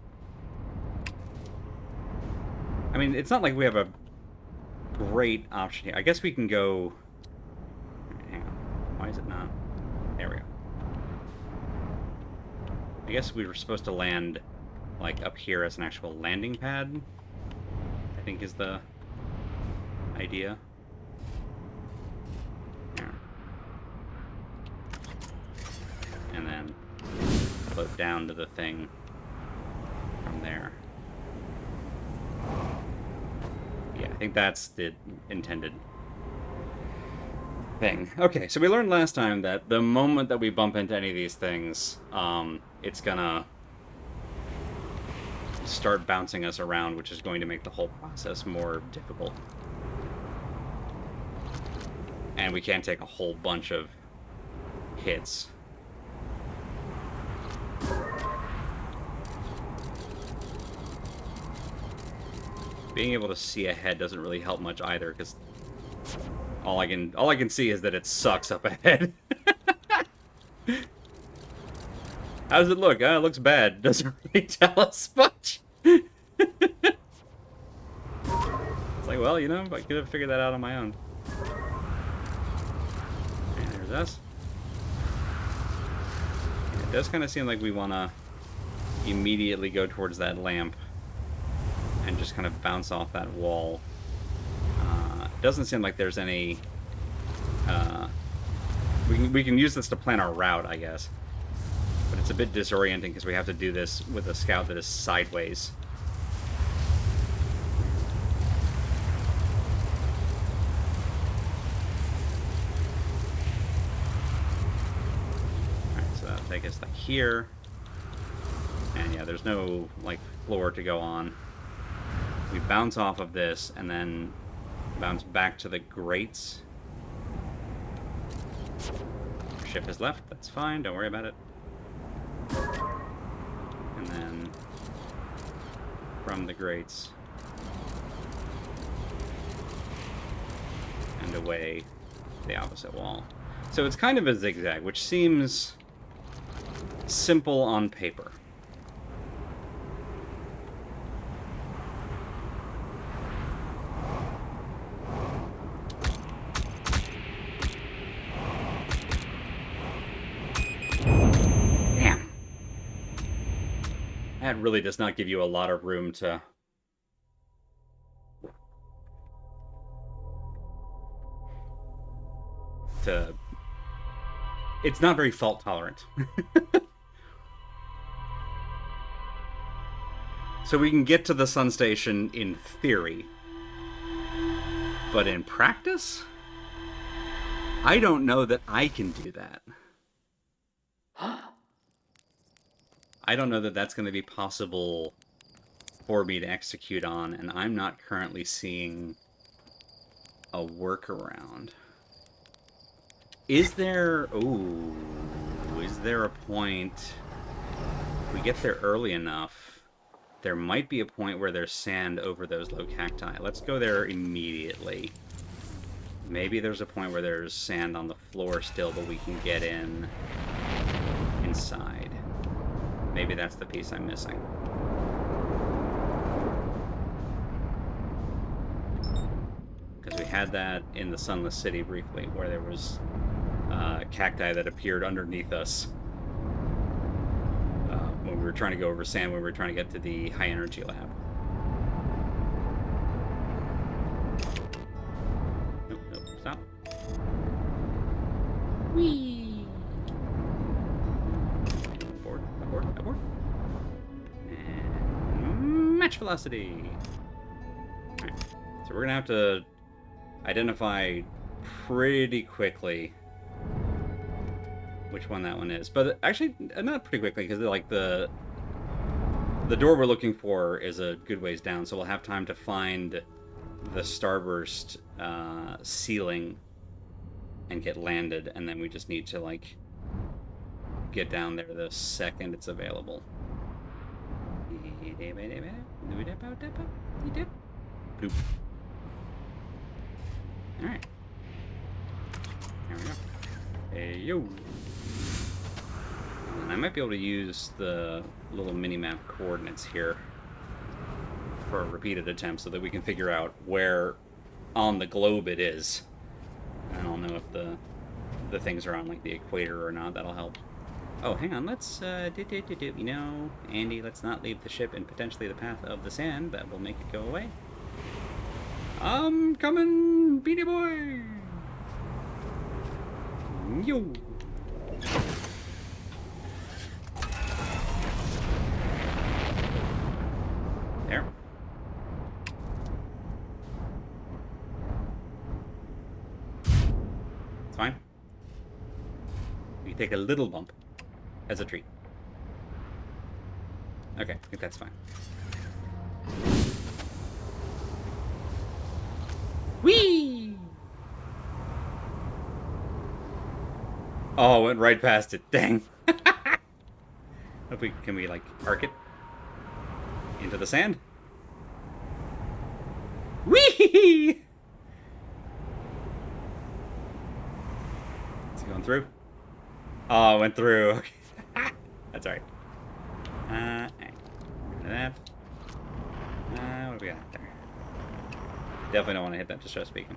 Speaker 1: I mean, it's not like we have a great option here. I guess we can go... Hang on. Why is it not? There we go. I guess we were supposed to land, like, up here as an actual landing pad, I think is the idea. Yeah. And then float down to the thing from there. Yeah, I think that's the intended thing. Okay, so we learned last time that the moment that we bump into any of these things, it's gonna start bouncing us around, which is going to make the whole process more difficult. And we can't take a whole bunch of hits. Being able to see ahead doesn't really help much either, because all I can see is that it sucks up ahead. How does it look? It looks bad. Doesn't really tell us much. It's like, well, you know, I could have figured that out on my own. And there's us. It does kind of seem like we want to immediately go towards that lamp and just kind of bounce off that wall. It doesn't seem like there's any... we can use this to plan our route, I guess. But it's a bit disorienting because we have to do this with a scout that is sideways. Alright, so that'll take us like here. And yeah, there's no like floor to go on. We bounce off of this and then bounce back to the grates. Our ship is left, that's fine, don't worry about it. And then from the grates and away to the opposite wall. So it's kind of a zigzag, which seems simple on paper.
Speaker 2: that really does not give you a lot of room to... It's not very fault tolerant. So we can get to the Sun Station in theory. But in practice, I don't know that I can do that. I don't know that that's going to be possible for me to execute on, and I'm not currently seeing a workaround. Is there... Ooh, is there a point... If we get there early enough, there might be a point where there's sand over those low cacti. Let's go there immediately. Maybe there's a point where there's sand on the floor still, but we can get in inside. Maybe that's the piece I'm missing. Because we had that in the Sunless City briefly, where there was cacti that appeared underneath us when we were trying to go over sand, when we were trying to get to the high energy lab. Nope, nope, stop. Whee! Abort, abort, abort. And match velocity! Alright, so we're gonna have to identify pretty quickly which one that one is. But actually, not pretty quickly, because like the door we're looking for is a good ways down, so we'll have time to find the starburst ceiling and get landed, and then we just need to like get down there the second it's available. Boop. Alright. There we go. Hey, yo! And I might be able to use the little mini-map coordinates here for a repeated attempt so that we can figure out where on the globe it is. And I'll know if the things are on like the equator or not. That'll help. Oh, hang on. Let's you know, Andy, let's not leave the ship in potentially the path of the sand. That will make it go away. I'm coming, Beanie Boy! Yo! There. It's fine. You take a little bump as a treat. Okay, I think that's fine. Whee! Oh, went right past it. Dang. Can we like arc it into the sand? Whee! Is it going through? Oh, it went through. Okay. That's alright. Alright. That. What do we got there? Definitely don't want to hit that distress beacon.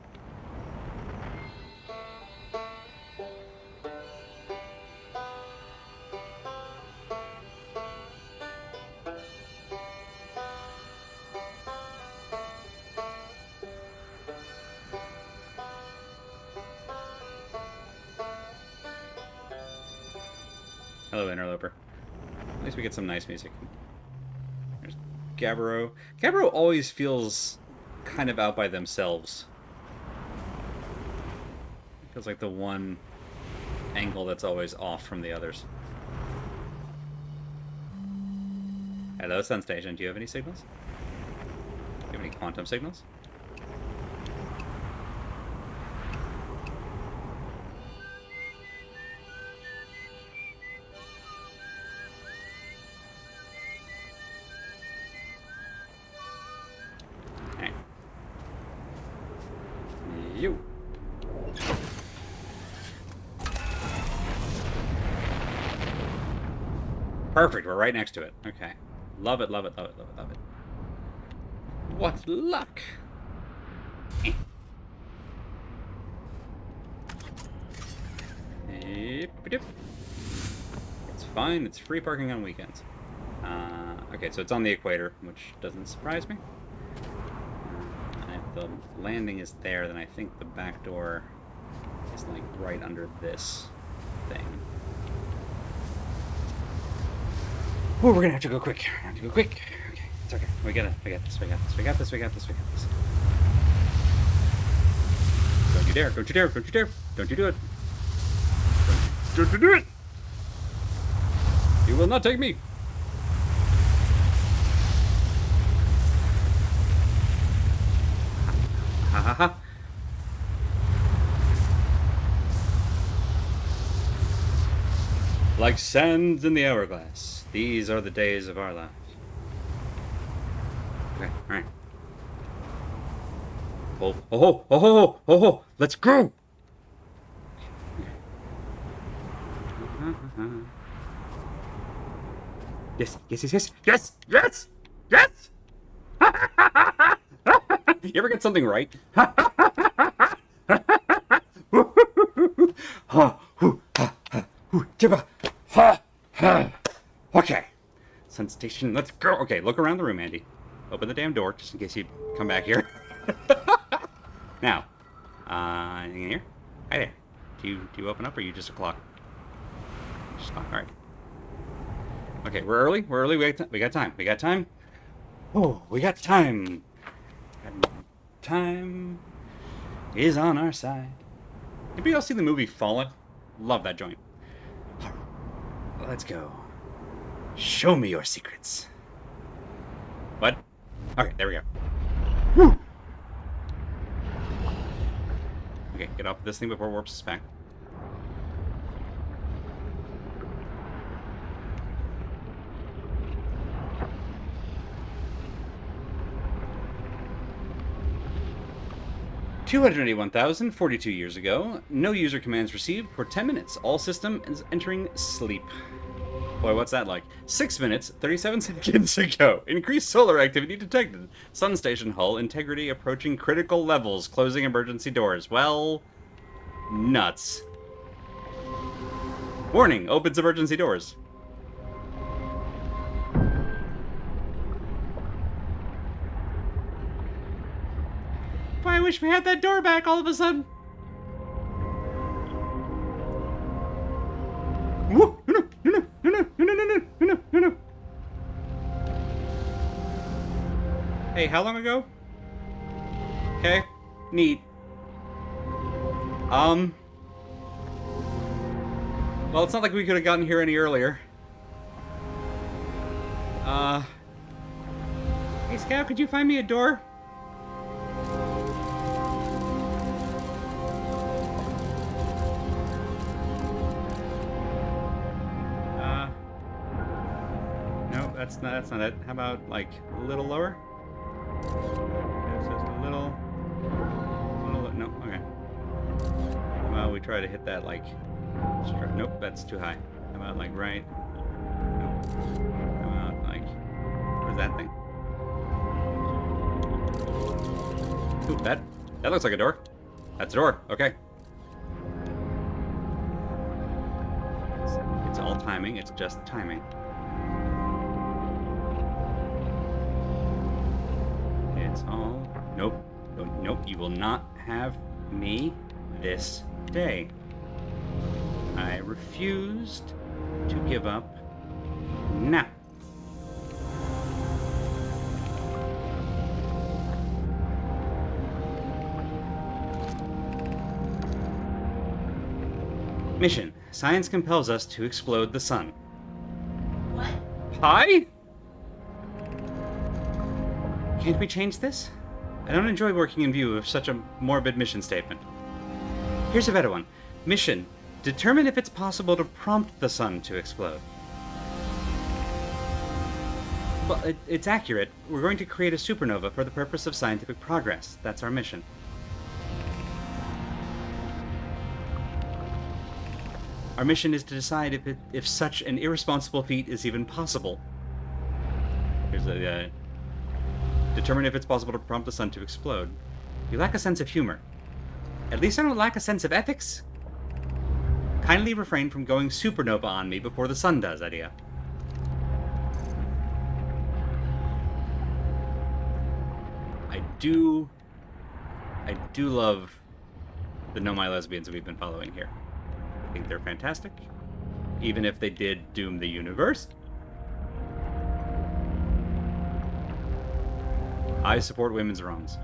Speaker 2: Hello, Interloper. At least we get some nice music. There's Gabbro. Gabbro always feels kind of out by themselves. It feels like the one angle that's always off from the others. Hello, Sun Station. Do you have any signals? Do you have any quantum signals? You. Perfect, we're right next to it. Okay. Love it, love it, love it, love it, love it. What luck! It's fine, it's free parking on weekends. Okay, so it's on the equator, which doesn't surprise me. If the landing is there, then I think the back door is like right under this thing. Oh, we're gonna have to go quick. We're gonna have to go quick. Okay, it's okay. We got this. We got this. We got this. We got this. Don't you dare! Don't you dare! Don't you dare! Don't you do it! Don't you do it! You will not take me. Ha ha ha. Like sands in the hourglass, these are the days of our lives. Okay, alright. Oh, oh, oh, oh, oh, oh, let's go! Yes, yes, yes, yes, yes, yes, yes! You ever get something right? Okay. Sun station, let's go. Okay, look around the room, Andy. Open the damn door, just in case you come back here. Now, anything in here? Hi there. Do you open up, or are you just a clock? Just a clock, alright. Okay, we're early. We're early. We got time. We got time. Oh, we got time. Time is on our side. Anybody else see the movie Fallen? Love that joint. Let's go. Show me your secrets. What? Okay, there we go. Woo! Okay, get off this thing before it warps us back. $281,042 years ago, no user commands received for 10 minutes. All systems entering sleep. Boy, what's that like? 6 minutes, 37 seconds ago. Increased solar activity detected. Sun station hull integrity approaching critical levels. Closing emergency doors. Well, nuts. Warning, opens emergency doors. Boy, I wish we had that door back all of a sudden. Whoa, no. Hey, how long ago? Okay, neat. Well, it's not like we could have gotten here any earlier. Hey, Scout, could you find me a door? No, that's not it. How about, like, a little lower? It's just a little, no, okay. How about we try to hit that, like, nope, that's too high. How about, like, right? Nope. How about, like, where's that thing? Ooh, that looks like a door. That's a door, okay. It's all timing, it's just timing. It's all... Nope. Nope, you will not have me this day. I refused to give up now. Mission. Science compels us to explode the sun.
Speaker 3: What?
Speaker 2: Pie? Can't we change this? I don't enjoy working in view of such a morbid mission statement. Here's a better one. Mission. Determine if it's possible to prompt the sun to explode. Well, it's accurate. We're going to create a supernova for the purpose of scientific progress. That's our mission. Our mission is to decide if such an irresponsible feat is even possible. Here's a... determine if it's possible to prompt the sun to explode. You lack a sense of humor. At least I don't lack a sense of ethics. Kindly refrain from going supernova on me before the sun does, Idea. do love the No My Lesbians we've been following here. I think they're fantastic, even if they did doom the universe. I support women's wrongs.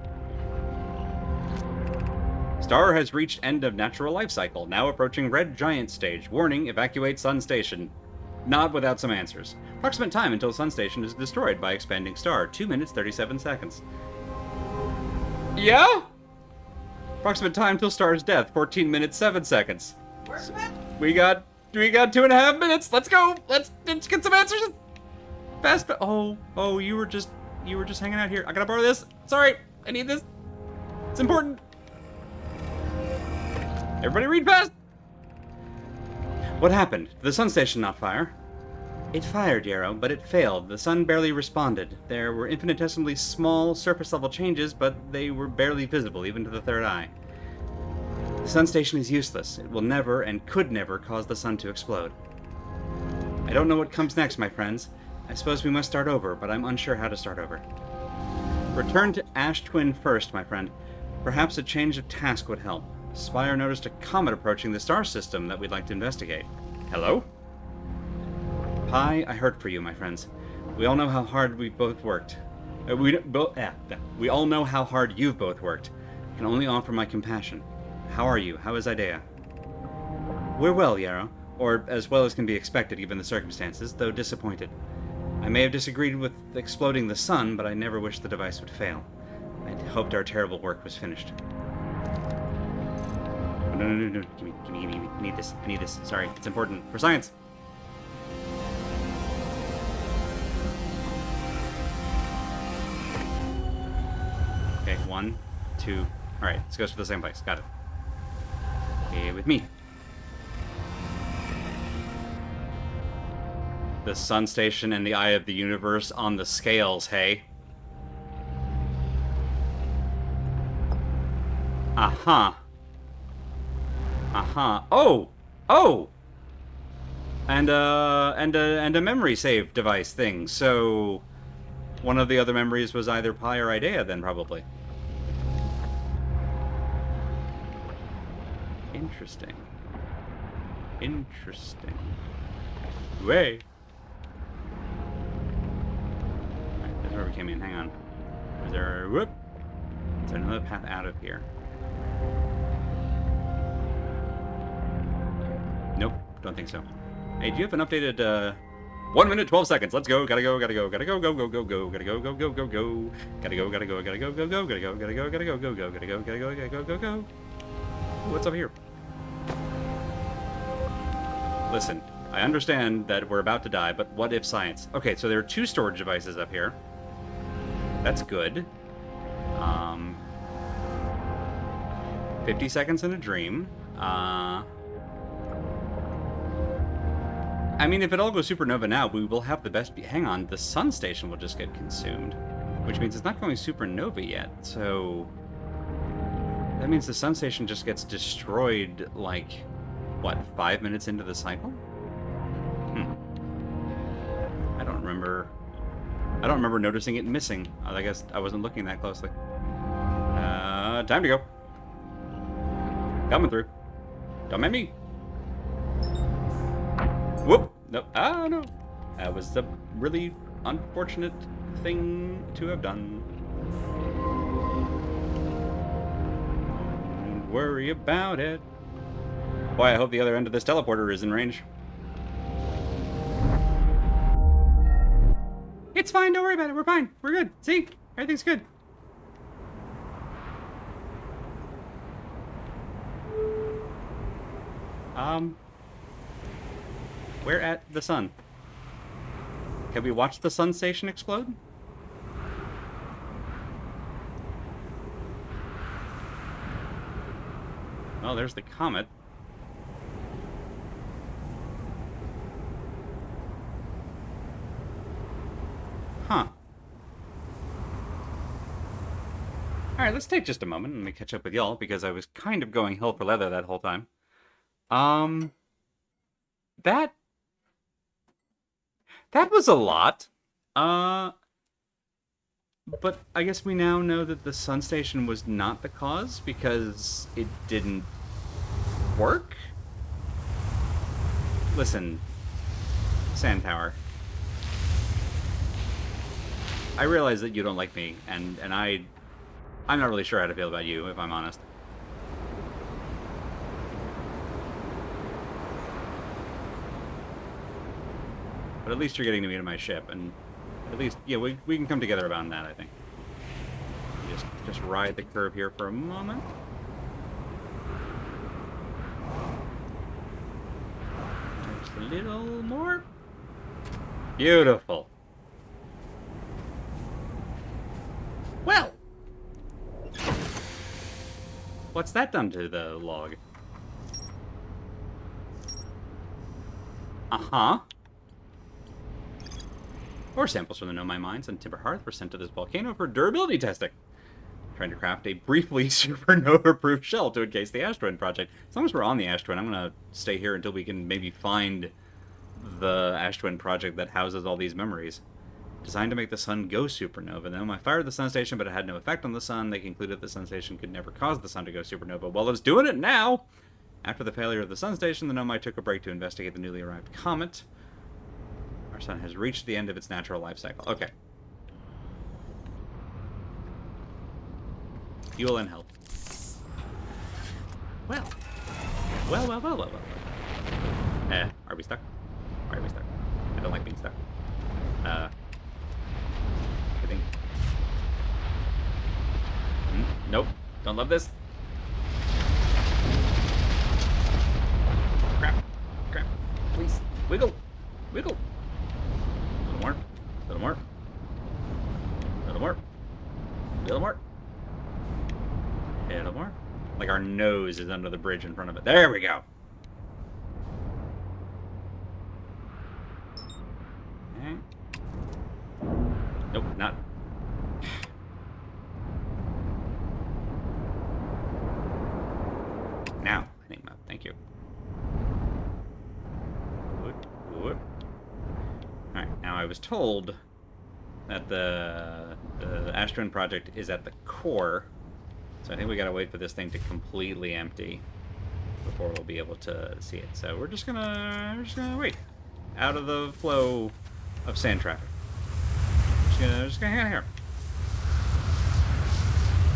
Speaker 2: Star has reached end of natural life cycle, now approaching red giant stage. Warning, evacuate Sun Station. Not without some answers. Approximate time until Sun Station is destroyed by expanding star, 2 minutes 37 seconds. Yeah? Approximate time till star's death, 14 minutes 7 seconds. We got 2.5 minutes. Let's go. Let's get some answers. Fast. Oh, you were just hanging out here. I gotta borrow this. Sorry, I need this. It's important. Everybody read fast. What happened? Did the Sun Station not fire? It fired, Yarrow, but it failed. The sun barely responded. There were infinitesimally small surface-level changes, but they were barely visible, even to the third eye. The Sun Station is useless. It will never and could never cause the sun to explode. I don't know what comes next, my friends. I suppose we must start over, but I'm unsure how to start over. Return to Ash Twin first, my friend. Perhaps a change of task would help. Spire noticed a comet approaching the star system that we'd like to investigate. Hello? Pi, I hurt for you, my friends. We all know how hard we've both worked. We all know how hard you've both worked. I can only offer my compassion. How are you? How is Idea? We're well, Yarrow. Or as well as can be expected given the circumstances, though disappointed. I may have disagreed with exploding the sun, but I never wished the device would fail. I hoped our terrible work was finished. No. Give me. I need this. Sorry, it's important. For science! Okay, 1, 2. Alright, let's go to the same place. Got it. Okay, with me. The Sun Station and the Eye of the Universe on the scales, hey? Uh-huh. Oh! And a memory save device thing, so... One of the other memories was either Pi or Idea, then, probably. Interesting. Way. Alright, that's where we came in. Hang on. Is there... Whoop! Is there another path out of here? Nope, don't think so. Hey, do you have an updated, 1 minute, 12 seconds. Let's go. Gotta go. Gotta go, go. Gotta go. Gotta go. Gotta go. Gotta go. Gotta go. Gotta go. Gotta go. Gotta go. Gotta go. What's up here? Listen, I understand that we're about to die, but what if science? Okay, so there are 2 storage devices up here. That's good. 50 seconds in a dream. I mean, if it all goes supernova now, we will have the best... Hang on, the Sun Station will just get consumed. Which means it's not going supernova yet, so... That means the Sun Station just gets destroyed, like... What, 5 minutes into the cycle? I don't remember noticing it missing. I guess I wasn't looking that closely. Time to go. Coming through. Don't mind me. Whoop! No. Ah, no. That was a really unfortunate thing to have done. Don't worry about it. Boy, I hope the other end of this teleporter is in range. It's fine, don't worry about it. We're fine. We're good. See? Everything's good. We're at the sun. Can we watch the Sun Station explode? Well, there's the comet. Huh. Alright, let's take just a moment and let me catch up with y'all, because I was kind of going hell for leather that whole time. That was a lot. But I guess we now know that the sun station was not the cause because it didn't work? Listen, Sand Tower. I realize that you don't like me, and I'm not really sure how to feel about you, if I'm honest. But at least you're getting to meet my ship, and at least, yeah, we can come together about that, I think. Just ride the curve here for a moment. Just a little more. Beautiful. Well, what's that done to the log? Uh-huh. Ore samples from the Nomai mines and Timber Hearth were sent to this volcano for durability testing. Trying to craft a briefly supernova-proof shell to encase the Ash Twin project. As long as we're on the Ash Twin, I'm going to stay here until we can maybe find the Ash Twin project that houses all these memories. Designed to make the sun go supernova. The Nomai fired the sun station, but it had no effect on the sun. They concluded the sun station could never cause the sun to go supernova. Well, it's doing it now! After the failure of the sun station, the Nomai took a break to investigate the newly arrived comet. Our sun has reached the end of its natural life cycle. Okay. Fuel and health. Well. Well. Are we stuck? Why are we stuck? I don't like being stuck. I think... Nope. Don't love this. Crap. Please. Wiggle. A little more. A little more. Like our nose is under the bridge in front of it. There we go. Okay. Nope, not. Now, landing map. Thank you. Good. Alright, now I was told that the Ash Twin project is at the core, so I think we gotta wait for this thing to completely empty before we'll be able to see it. So we're just gonna wait out of the flow of sand traffic. Just gonna hang here.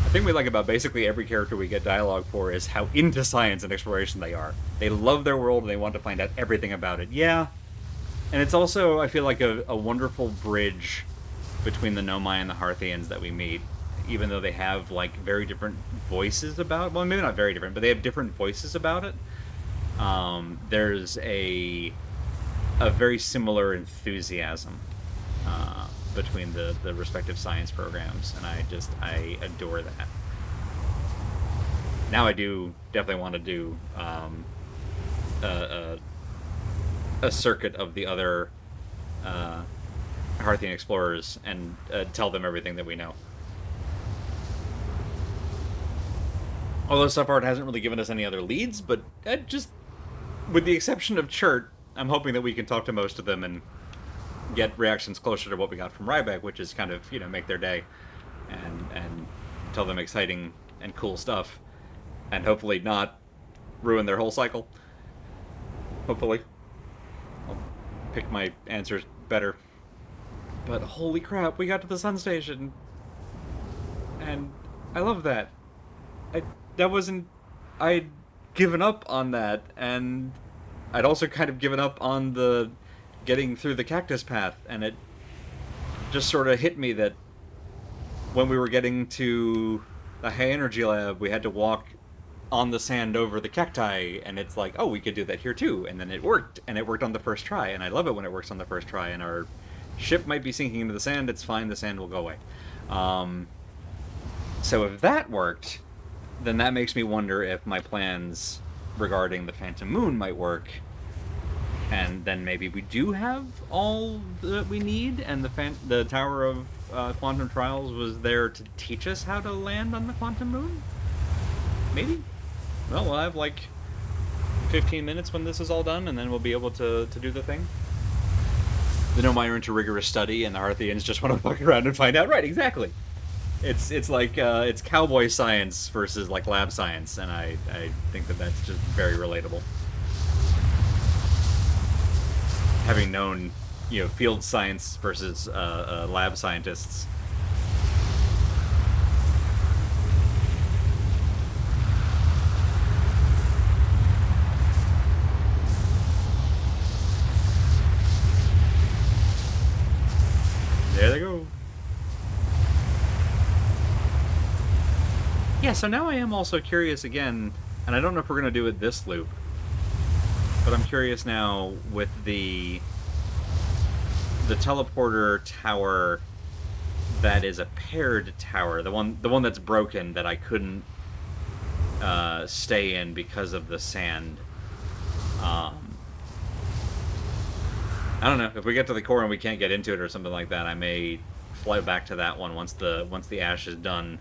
Speaker 2: The thing we like about basically every character we get dialogue for is how into science and exploration they are. They love their world and they want to find out everything about it. Yeah. And it's also, I feel like, a wonderful bridge between the Nomai and the Hearthians that we meet, even though they have, like, very different voices about... Well, maybe not very different, but they have different voices about it. There's a very similar enthusiasm between the respective science programs, and I adore that. Now I do definitely want to do a circuit of the other Hearthian explorers and tell them everything that we know. Although so far it hasn't really given us any other leads, but just with the exception of Chert, I'm hoping that we can talk to most of them and get reactions closer to what we got from Ryback, which is kind of, make their day and tell them exciting and cool stuff, and hopefully not ruin their whole cycle. Hopefully. I'll pick my answers better. But holy crap, we got to the sun station. And I love that. I'd given up on that, and I'd also kind of given up on the getting through the cactus path, and it just sort of hit me that when we were getting to the high energy lab, we had to walk on the sand over the cacti, and it's like, oh, we could do that here too, and then it worked, and it worked on the first try, and I love it when it works on the first try, and our ship might be sinking into the sand, it's fine, the sand will go away. So if that worked, then that makes me wonder if my plans regarding the Phantom Moon might work, and then maybe we do have all that we need, and the Tower of Quantum Trials was there to teach us how to land on the Quantum Moon? Maybe? Well, we'll have like 15 minutes when this is all done, and then we'll be able to do the thing.
Speaker 1: The Nomai are into rigorous study, and the Hearthians just want to fuck around and find out. Right, exactly. It's like it's cowboy science versus like lab science, and I think that that's just very relatable. Having known, field science versus lab scientists. There they go. Yeah, so now I am also curious again, and I don't know if we're going to do it this loop, but I'm curious now with the teleporter tower that is a paired tower, the one that's broken that I couldn't stay in because of the sand. I don't know, if we get to the core and we can't get into it or something like that, I may fly back to that one once the ash is done.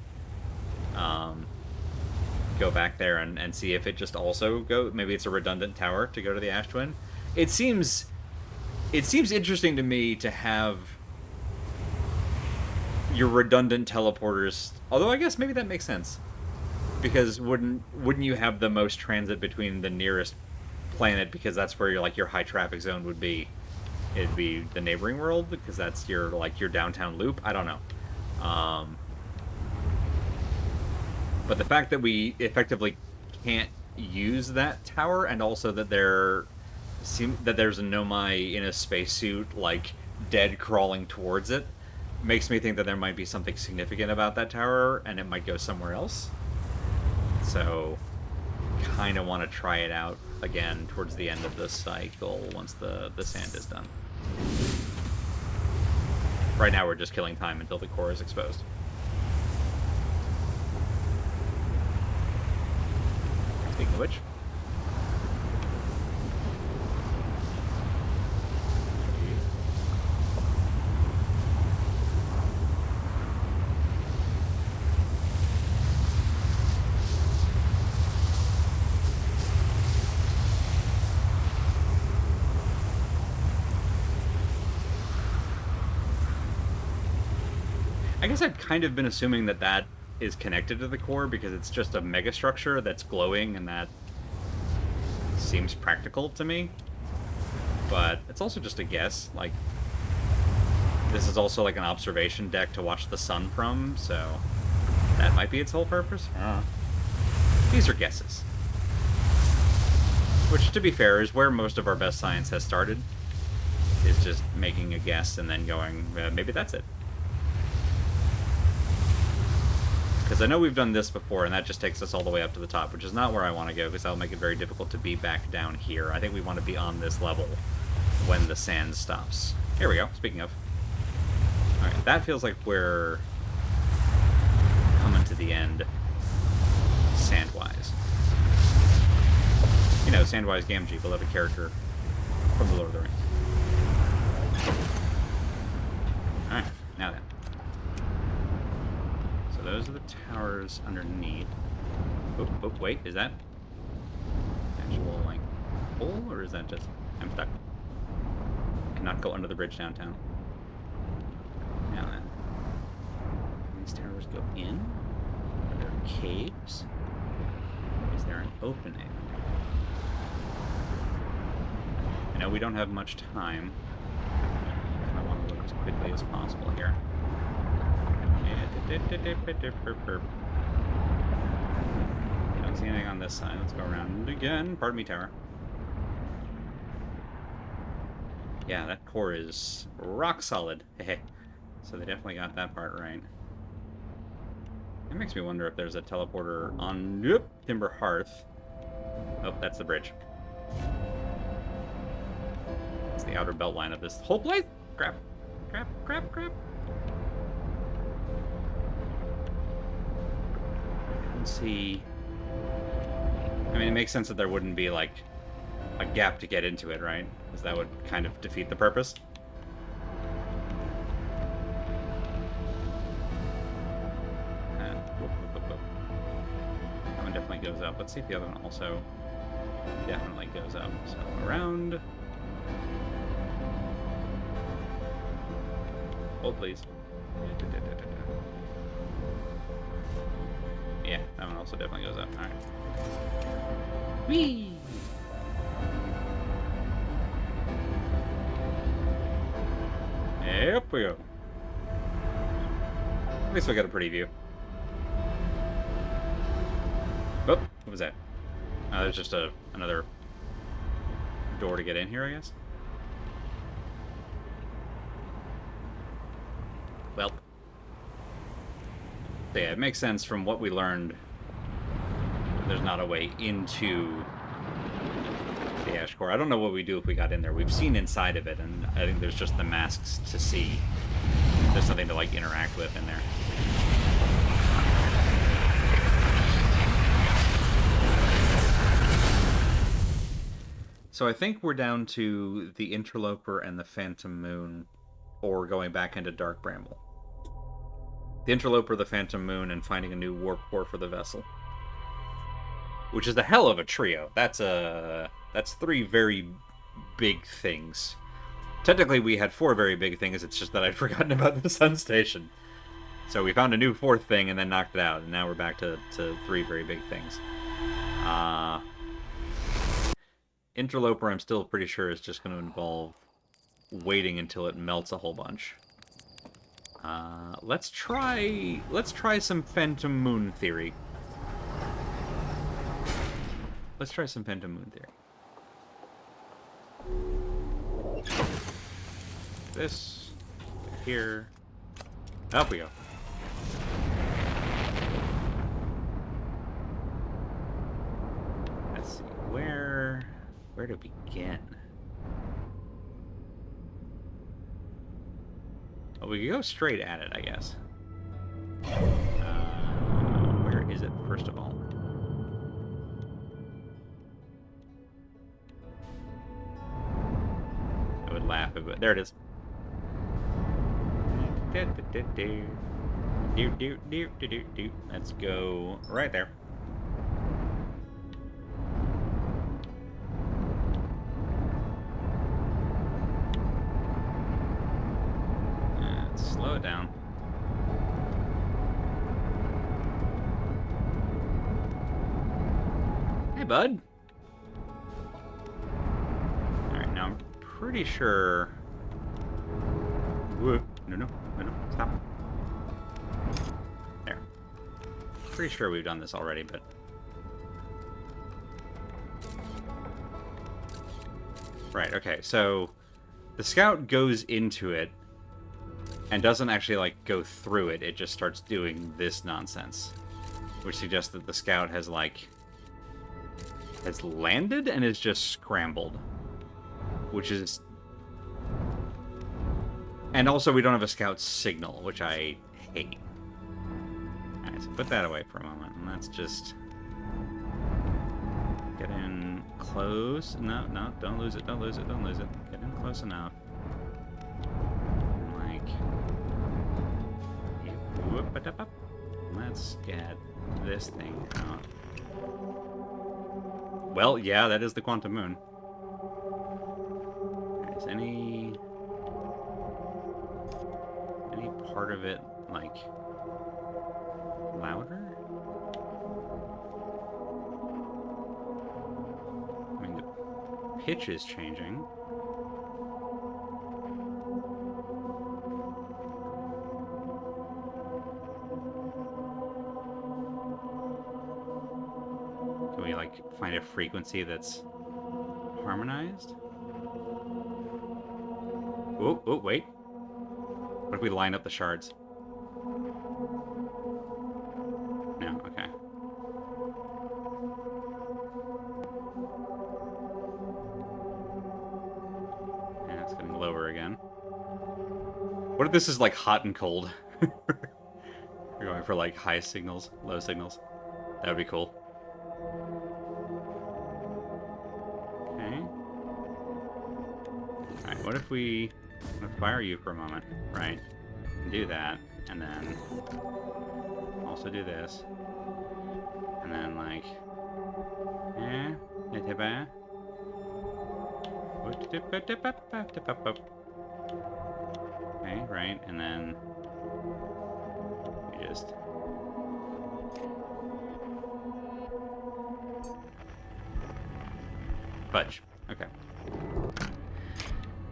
Speaker 1: Go back there and see if it just also maybe it's a redundant tower to go to the Ash Twin. It seems interesting to me to have your redundant teleporters, although I guess maybe that makes sense, because wouldn't you have the most transit between the nearest planet, because that's where your high traffic zone would be. It'd be the neighboring world because that's your downtown loop. I don't know. But the fact that we effectively can't use that tower, and also that there's a Nomai in a spacesuit, dead crawling towards it, makes me think that there might be something significant about that tower, and it might go somewhere else. So, kind of want to try it out again towards the end of the cycle once the sand is done. Right now we're just killing time until the core is exposed. Speaking of which, I guess I've kind of been assuming that is connected to the core because it's just a megastructure that's glowing, and that seems practical to me. But it's also just a guess. This is also an observation deck to watch the sun from, so that might be its whole purpose. These are guesses. Which, to be fair, is where most of our best science has started. Is just making a guess and then going, maybe that's it. Because I know we've done this before, and that just takes us all the way up to the top, which is not where I want to go, because that'll make it very difficult to be back down here. I think we want to be on this level when the sand stops. Here we go, speaking of. Alright, that feels like we're coming to the end, sand-wise. Sandwise Gamgee, beloved character from the Lord of the Rings. Alright, now then. Those are the towers underneath. Oh, wait, is that actual, hole, or is that just... I'm stuck. Cannot go under the bridge downtown. Now then. Can these towers go in? Are there caves? Is there an opening? I know we don't have much time. I want to look as quickly as possible here. Don't see anything on this side. Let's go around again. Pardon me, tower. Yeah, that core is rock solid. So they definitely got that part right. It makes me wonder if there's a teleporter on Timber Hearth. Oh, that's the bridge. It's the outer belt line of this whole place. Crap. See, I mean, it makes sense that there wouldn't be a gap to get into it, right? Because that would kind of defeat the purpose. That one definitely goes up. Let's see if the other one also definitely goes up. So around.
Speaker 2: Hold, please. Yeah, that one also definitely goes up. Alright. Whee! Yep, we go. At least we got a pretty view. Oh, what was that? There's just another door to get in here, I guess. Well. So yeah, it makes sense from what we learned. There's not a way into the Ash Core. I don't know what we do if we got in there. We've seen inside of it, and I think there's just the masks to see. There's something to, like, interact with in there. So I think we're down to the Interloper and the Phantom Moon, or going back into Dark Bramble. The Interloper, the Phantom Moon, and finding a new warp core for the vessel. Which is a hell of a trio. That's 3 very big things. Technically, we had 4 very big things, it's just that I'd forgotten about the Sun Station. So we found a new 4th thing and then knocked it out, and now we're back to 3 very big things. Interloper, I'm still pretty sure, is just going to involve waiting until it melts a whole bunch. Let's try some Phantom Moon theory. Let's try some Phantom Moon theory. This here. Up we go. Let's see where to begin. Well, we could go straight at it, I guess. Where is it, first of all? I would laugh, but there it is. Let's go right there. Slow it down. Hey, bud. Alright, now I'm pretty sure... Whoa. No, stop. There. Pretty sure we've done this already, but... Right, okay, so... The scout goes into it, and doesn't actually, like, go through it. It just starts doing this nonsense. Which suggests that the scout has, like... has landed and is just scrambled. Which is... And also, we don't have a scout signal, which I hate. Alright, so put that away for a moment. And let's just... get in close. No, don't lose it, don't lose it. Get in close enough. Let's get this thing out. Well, yeah, that is the Quantum Moon. Is any part of it, like, louder? I mean, the pitch is changing. Find a frequency that's harmonized? Oh, wait. What if we line up the shards? No, okay. And it's getting lower again. What if this is like hot and cold? We're going for like high signals, low signals. That would be cool. What if we fire you for a moment, right? Do that, and then also do this, and then like, way, right? And then we just... Fudge. Okay.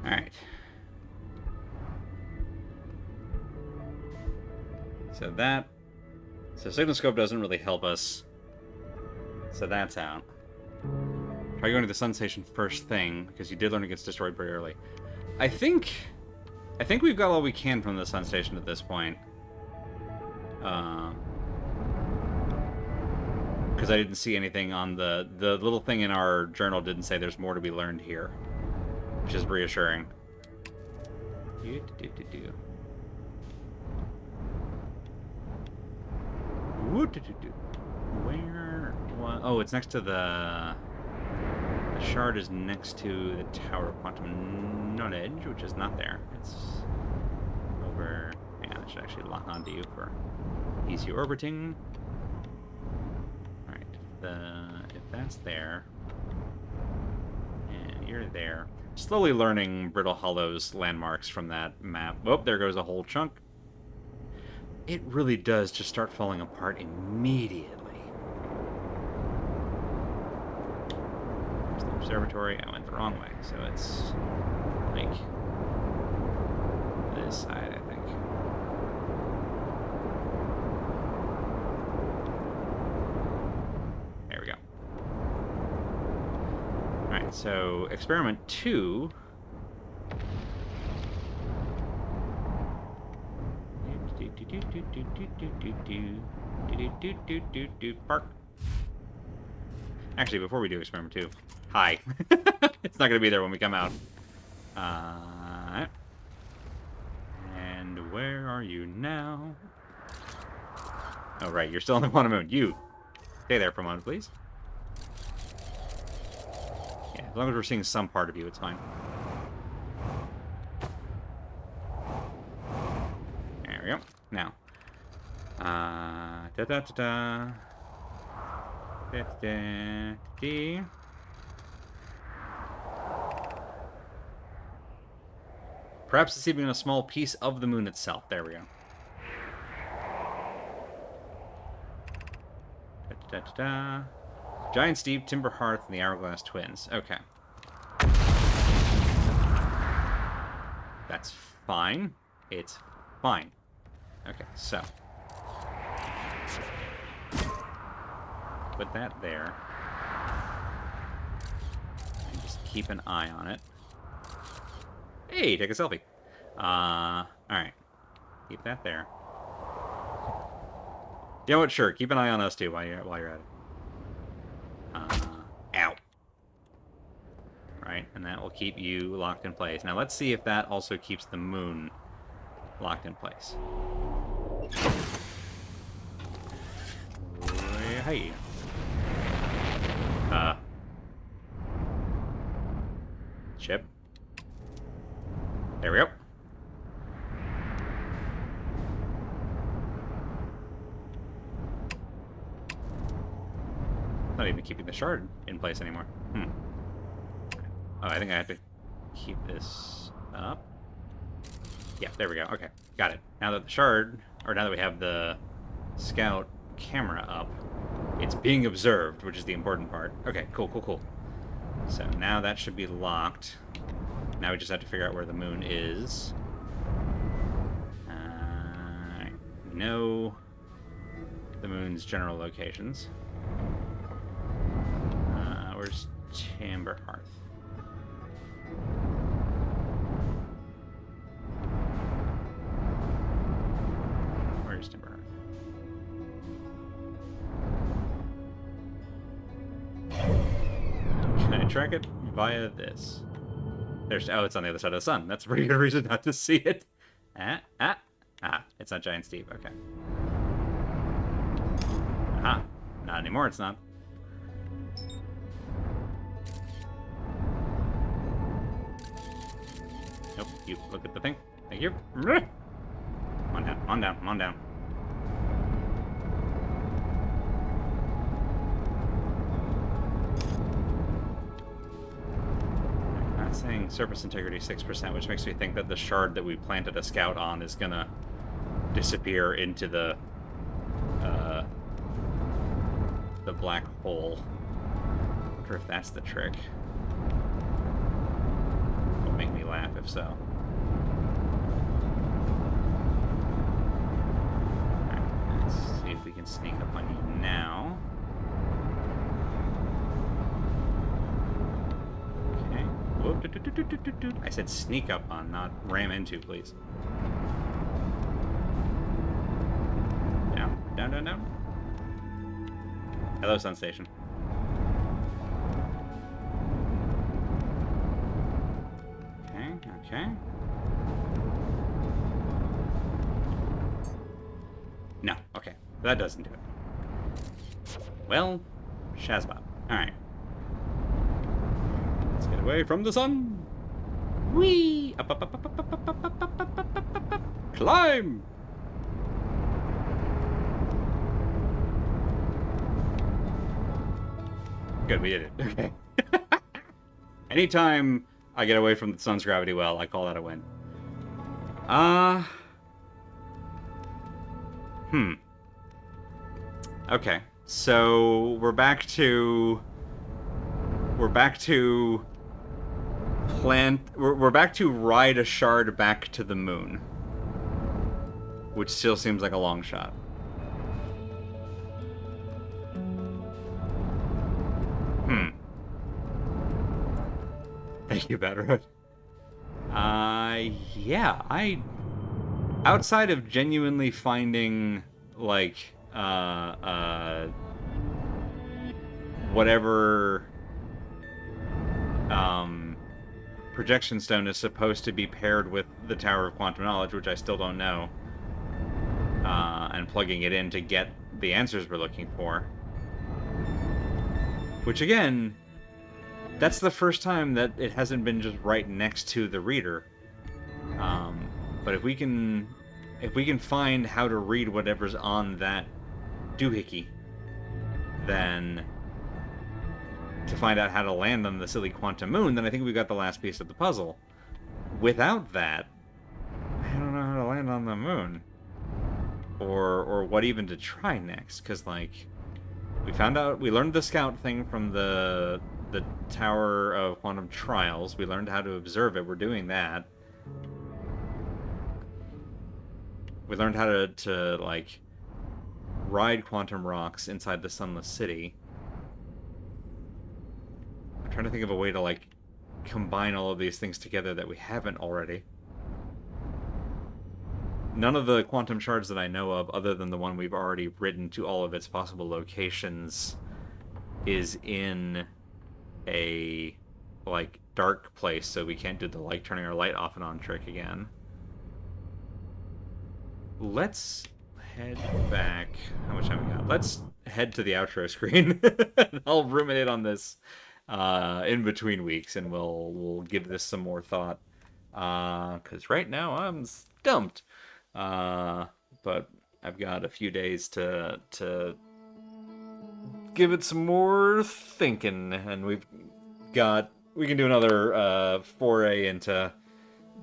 Speaker 2: Alright. So Signal Scope doesn't really help us. So that's out. Try going to the Sun Station first thing, because you did learn it gets destroyed pretty early. I think we've got all we can from the Sun Station at this point. Because I didn't see anything on the little thing in our journal didn't say there's more to be learned here, which is reassuring. Where? What? Oh, it's next to the shard is next to the Tower of Quantum Knowledge, which is not there. It's over. Yeah, that should actually lock onto you for easier orbiting. Alright, if that's there, and you're there. Slowly learning Brittle Hollow's landmarks from that map. Oh, there goes a whole chunk. It really does just start falling apart immediately. There's the observatory. I went the wrong way, so it's like this side, I think. There we go. Alright, so experiment 2. Park. Actually, before we do experiment 2, hi. It's not going to be there when we come out. And where are you now? Oh, right, you're still on the quantum moon. You stay there for a moment, please. Yeah, as long as we're seeing some part of you, it's fine. There we go. Now, perhaps it's even a small piece of the moon itself. There we go. Giant Steve, Timber Hearth, and the Hourglass Twins. Okay. That's fine. It's fine. Okay, so put that there. And just keep an eye on it. Hey, take a selfie. Alright. Keep that there. You know what? Sure, keep an eye on us too while you're at it. Ow. Right, and that will keep you locked in place. Now let's see if that also keeps the moon locked in place. Hey. Chip. There we go. Not even keeping the shard in place anymore. Oh, I think I have to keep this up. Yeah, there we go. Okay, got it. Now that the shard, or now that we have the scout camera up, it's being observed, which is the important part. Okay, cool. So now that should be locked. Now we just have to figure out where the moon is. We know the moon's general locations. Where's Timber Hearth? Where's Timber Hearth? Can I track it via this? There's it's on the other side of the sun. That's a pretty good reason not to see it. It's not Giant Steve. Okay. Aha. Not anymore. It's not. Nope. You look at the thing. Thank you. Come on down. Come on down. Come on down. I'm not saying Surface integrity 6%, which makes me think that the shard that we planted a scout on is gonna disappear into the black hole. I wonder if that's the trick. It'll make me laugh if so. Alright, let's see if we can sneak up on you now. Okay. Whoa, I said sneak up on, not ram into, please. Down, down, down, down. Hello, Sun Station. Okay, okay. No, okay. That doesn't do it. Well, Shazbot. Alright. Let's get away from the sun. Whee! Up, up, up, up, up, up, up, up, up, up, up, up, up. Climb! Good, we did it. Okay. Anytime I get away from the sun's gravity well, I call that a win. Okay, so we're back to ride a shard back to the moon, which still seems like a long shot. Thank you, Batterhood. Yeah, outside of genuinely finding, like, whatever, projection stone is supposed to be paired with the Tower of Quantum Knowledge, which I still don't know, and plugging it in to get the answers we're looking for. Which, again, that's the first time that it hasn't been just right next to the reader. But if we can find how to read whatever's on that doohickey, then to find out how to land on the silly quantum moon, then I think we got the last piece of the puzzle. Without that, I don't know how to land on the moon. Or what even to try next, because, like, we learned the scout thing from the Tower of Quantum Trials. We learned how to observe it. We're doing that. We learned how to like, ride quantum rocks inside the Sunless City. I'm trying to think of a way to, like, combine all of these things together that we haven't already. None of the quantum shards that I know of, other than the one we've already ridden to all of its possible locations, is in a, like, dark place, so we can't do the, like, turning our light off and on trick again. Let's head back. How much time we got? Let's head to the outro screen. I'll ruminate on this in between weeks, and we'll give this some more thought. Because right now I'm stumped. But I've got a few days to give it some more thinking, and we can do another foray into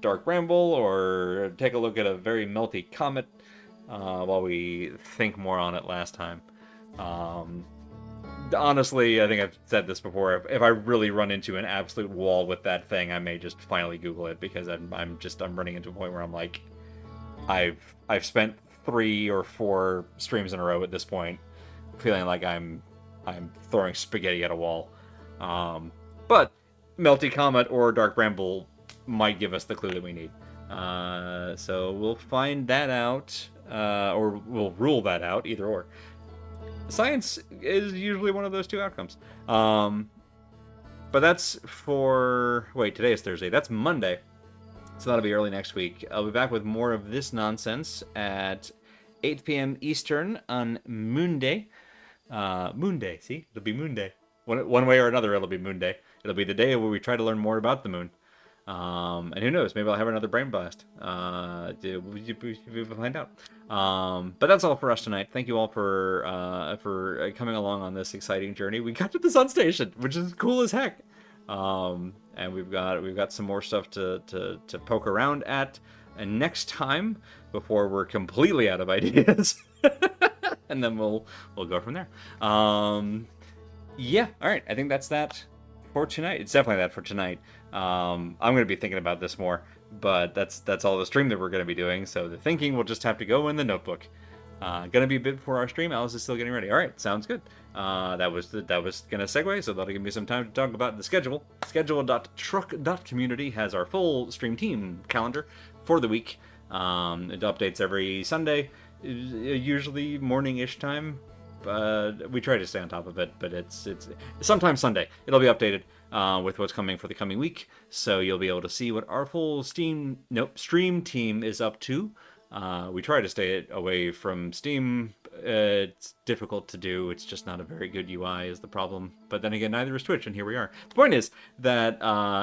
Speaker 2: Dark Bramble, or take a look at a very melty comet while we think more on it last time. Honestly, I think I've said this before. If I really run into an absolute wall with that thing, I may just finally Google it, because I'm running into a point where I'm like, I've spent 3 or 4 streams in a row at this point, feeling like I'm throwing spaghetti at a wall. But Melty Comet or Dark Bramble might give us the clue that we need. So we'll find that out, or we'll rule that out, either or. Science is usually one of those two outcomes. But that's for... Wait, today is Thursday. That's Monday. So that'll be early next week. I'll be back with more of this nonsense at 8 p.m. Eastern on Moon Day. Moon Day, see? It'll be Moon Day. One way or another, it'll be Moon Day. It'll be the day where we try to learn more about the moon. And who knows? Maybe I'll have another brain blast. We'll find out. But that's all for us tonight. Thank you all for coming along on this exciting journey. We got to the Sun Station, which is cool as heck.
Speaker 1: And we've got some more stuff to poke around at. And next time, before we're completely out of ideas, and then we'll go from there. Yeah, all right. I think that's that for tonight. It's definitely that for tonight. I'm gonna be thinking about this more, but that's all the stream that we're gonna be doing. So the thinking will just have to go in the notebook. Gonna be a bit before our stream. Alice is still getting ready. All right, sounds good. That was gonna segue, so that'll give me some time to talk about the schedule. Schedule.truck.community has our full stream team calendar for the week. It updates every Sunday, usually morning-ish time. We try to stay on top of it, but it's sometimes Sunday. It'll be updated with what's coming for the coming week, so you'll be able to see what our full stream team is up to. We try to stay away from Steam. It's difficult to do. It's just not a very good UI is the problem. But then again, neither is Twitch, and here we are. The point is that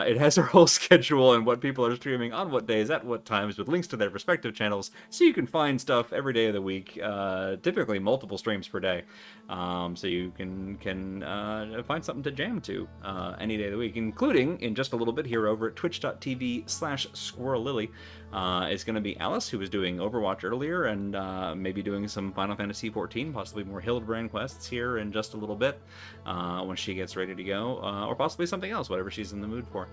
Speaker 1: it has our whole schedule and what people are streaming on what days, at what times, with links to their respective channels, so you can find stuff every day of the week, typically multiple streams per day, so you can find something to jam to any day of the week, including, in just a little bit here over at twitch.tv/SquirrelLily, is going to be Alice, who was doing Overwatch earlier, and maybe doing some Final Fantasy XIV, possibly more Hildebrand quests here in just a little bit, when she gets ready to go, or possibly something else, whatever she's in the mood for.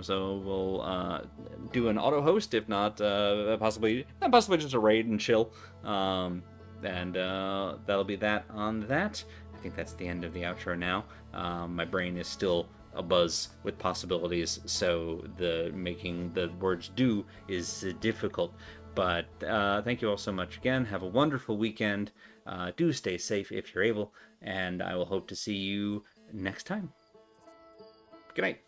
Speaker 1: So we'll do an auto host, if not possibly just a raid and chill, and that'll be that on that. I think that's the end of the outro now. My brain is still a buzz with possibilities, so making the words do is difficult. But thank you all so much again. Have a wonderful weekend. Do stay safe if you're able, and I will hope to see you next time. Good night.